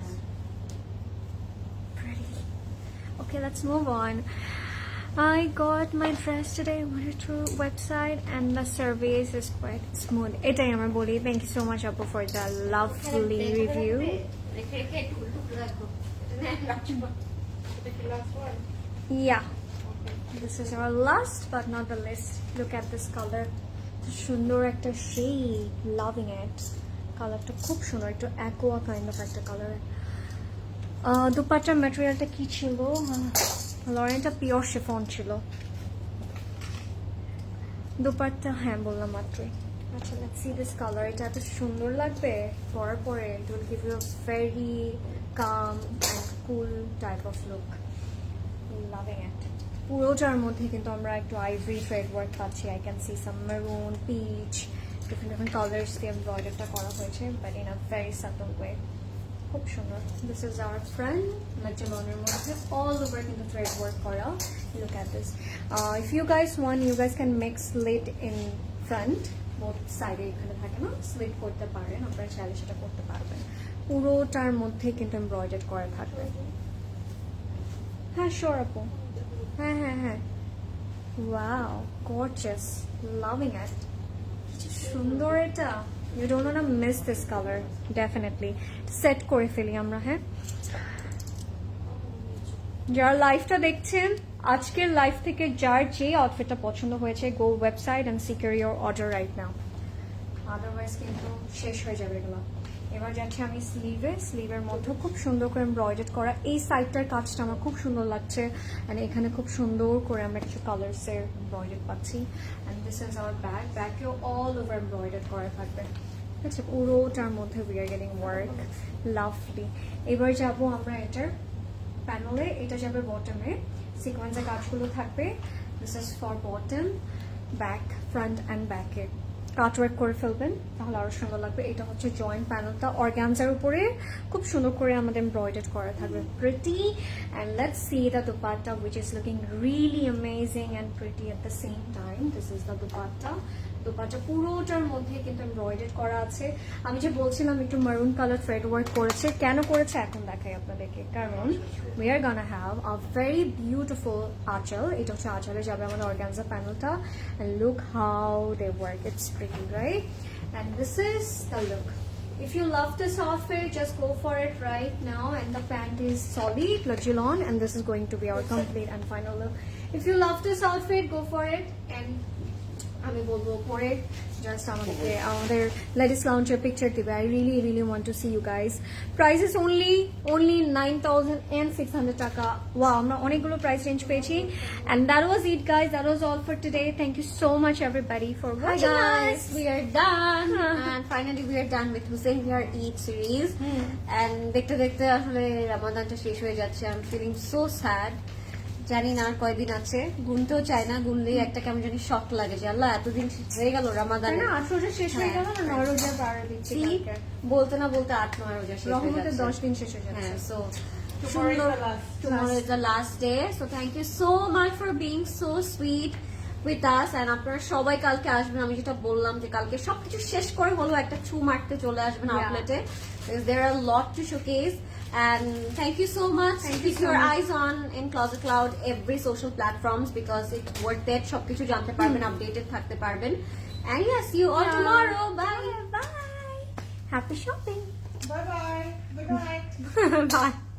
Pretty. Okay, let's move on. I got my dress today. I went through website and the service is quite smooth. এটাই আমার বলি. Thank you so much, Appu, for the lovely review. এটা কি last one? Yeah. This is our last but not the least. Look at this color. সুন্দর একটা shade. Loving it. কালারটা খুব সুন্দর, একটু aqua kind of একটা কালার। দুপাট্টার ম্যাটেরিয়ালটা কি ছিল? লরেনটা পিওর শিফন ছিল। দুপাট্টা হ্যাঁ বললাম মাত্রই। আচ্ছা, লেটস সি দিস কালার। এটা এত সুন্দর লাগবে পরার পরে। It will give you a very calm and cool type of look. Loving it. পুরোটার মধ্যে কিন্তু আমরা একটু আইভরি থ্রেড ওয়ার্ক পাচ্ছি। I can see some maroon, peach different colours দিয়ে এমব্রয়ডারিটা করা হয়েছে but in a very subtle way, খুব সুন্দর। দিস ইজ আওয়ার ফ্রন্ট, মেটালনের মধ্যে অল ওভার কিন্তু থ্রেড ওয়ার্ক করা। Look at this. If you guys want, you guys can make slit in front, both সাইডে এখানে থাকে না, স্লিট করতে পারেন, আপনারা চাইলে সেটা করতে পারবেন। পুরোটার মধ্যে কিন্তু এমব্রয়ডারি করা থাকবে। হ্যাঁ শিওর আপু, হ্যাঁ হ্যাঁ হ্যাঁ। ওয়াও গর্জিয়াস, লাভিং ইট, কি সুন্দর এটা। You don't want to miss this colour, definitely set করে ফেলি আমরা। হ্যাঁ, যারা লাইভটা দেখছেন, আজকের লাইভ থেকে যার যে আউটফিটটা পছন্দ হয়েছে, go website and secure your order right now, otherwise কিন্তু শেষ হয়ে যাবে এগুলো। এবার যাচ্ছি আমি স্লিভে, স্লিভের মধ্যে খুব সুন্দর করে এমব্রয়ডারি করা। এই সাইডটার কাজটা আমার খুব সুন্দর লাগছে, অ্যান্ড এখানে খুব সুন্দর করে আমরা কিছু কালার্সের এমব্রয়ডারি পাচ্ছি। And this is our bag, ব্যাগেও অল ওভার এমব্রয়ডারি করা থাকবে, ঠিক আছে, পুরোটার মধ্যে we are getting work, lovely. এবার যাবো আমরা এটার প্যানেলে, এটা যাবে বটমে, সিকোয়েন্সের কাজগুলো থাকবে। This is for bottom, back, front and ব্যাকে কাট ওয়ার্ক করে ফেলবেন, তাহলে আরো সুন্দর লাগবে। এটা হচ্ছে জয়েন্ট প্যানেলটা, অর্গানজার উপরে খুব সুন্দর করে আমাদের এমব্রয়ডারি করা থাকবে, pretty. And let's C the dupatta which is looking really amazing and pretty at the same time. This is the dupatta. Dupatta পুরোটার মধ্যে কিন্তু এমব্রয়ডারি করা আছে। আমি যে বলছিলাম একটু মারুন কালার থ্রেড ওয়ার্ক করেছে, কেন করেছে এখন দেখাই আপনাদেরকে, কারণ we are gonna have a very beautiful আঁচল। এটা হচ্ছে আঁচলে যাবে আমাদের অর্গানজা প্যানেলটা, and look how they work, it's pretty, right? And this is the look. If you love this outfit, just go for it right now. And the pant is solid Lajilon, and this is going to be our complete and final look. If you love this outfit, go for it. And আমি বলবো পরে just আমাদের ladies লাউঞ্জের picture দিবে। I really want to see you guys. Price is only 9,600 টাকা। Wow, আমরা অনেকগুলো price range পেয়েছি। And that was it guys, that was all for today. Thank you so much everybody for Hi watching guys, us. we are done and finally we are done with Hussein Vihar Eid series. And দেখতে দেখতে আসলে রমাদানটা শেষ হয়ে যাচ্ছে। I'm feeling so sad. জানি না আর কয়দিন আছে, গুনতেও চাই না, গুনলেই একটা কেমন জানি শক লাগে যে আল্লাহ এতদিন হয়ে গেল রমাদান। না 8 রোজা শেষ হয়ে গেল না, 9 রোজা পার দিচ্ছি কালকে। বলতে না বলতে 8-9 রোজা শেষ হয়ে রহমতের যাচ্ছে। 10 দিন শেষ হয়ে যাচ্ছে। হ্যাঁ, so Tomorrow is the last. tomorrow is the last day, so thank you so much for being so sweet with us. And আপনারা সবাই কালকে আসবেন, আমি যেটা বললাম যে কালকে সবকিছু শেষ করে হলো একটা ছু মারতে চলে আসবেন আউটলেটে, because there are a lot to showcase. And thank you so much. Keep your eyes on in Closet Cloud every social platforms because it's worth it. সবকিছু জানতে পারবেন, আপডেটেড থাকতে পারবেন। And yes, see you all tomorrow. Bye. Happy shopping. Bye bye. Good night. Bye.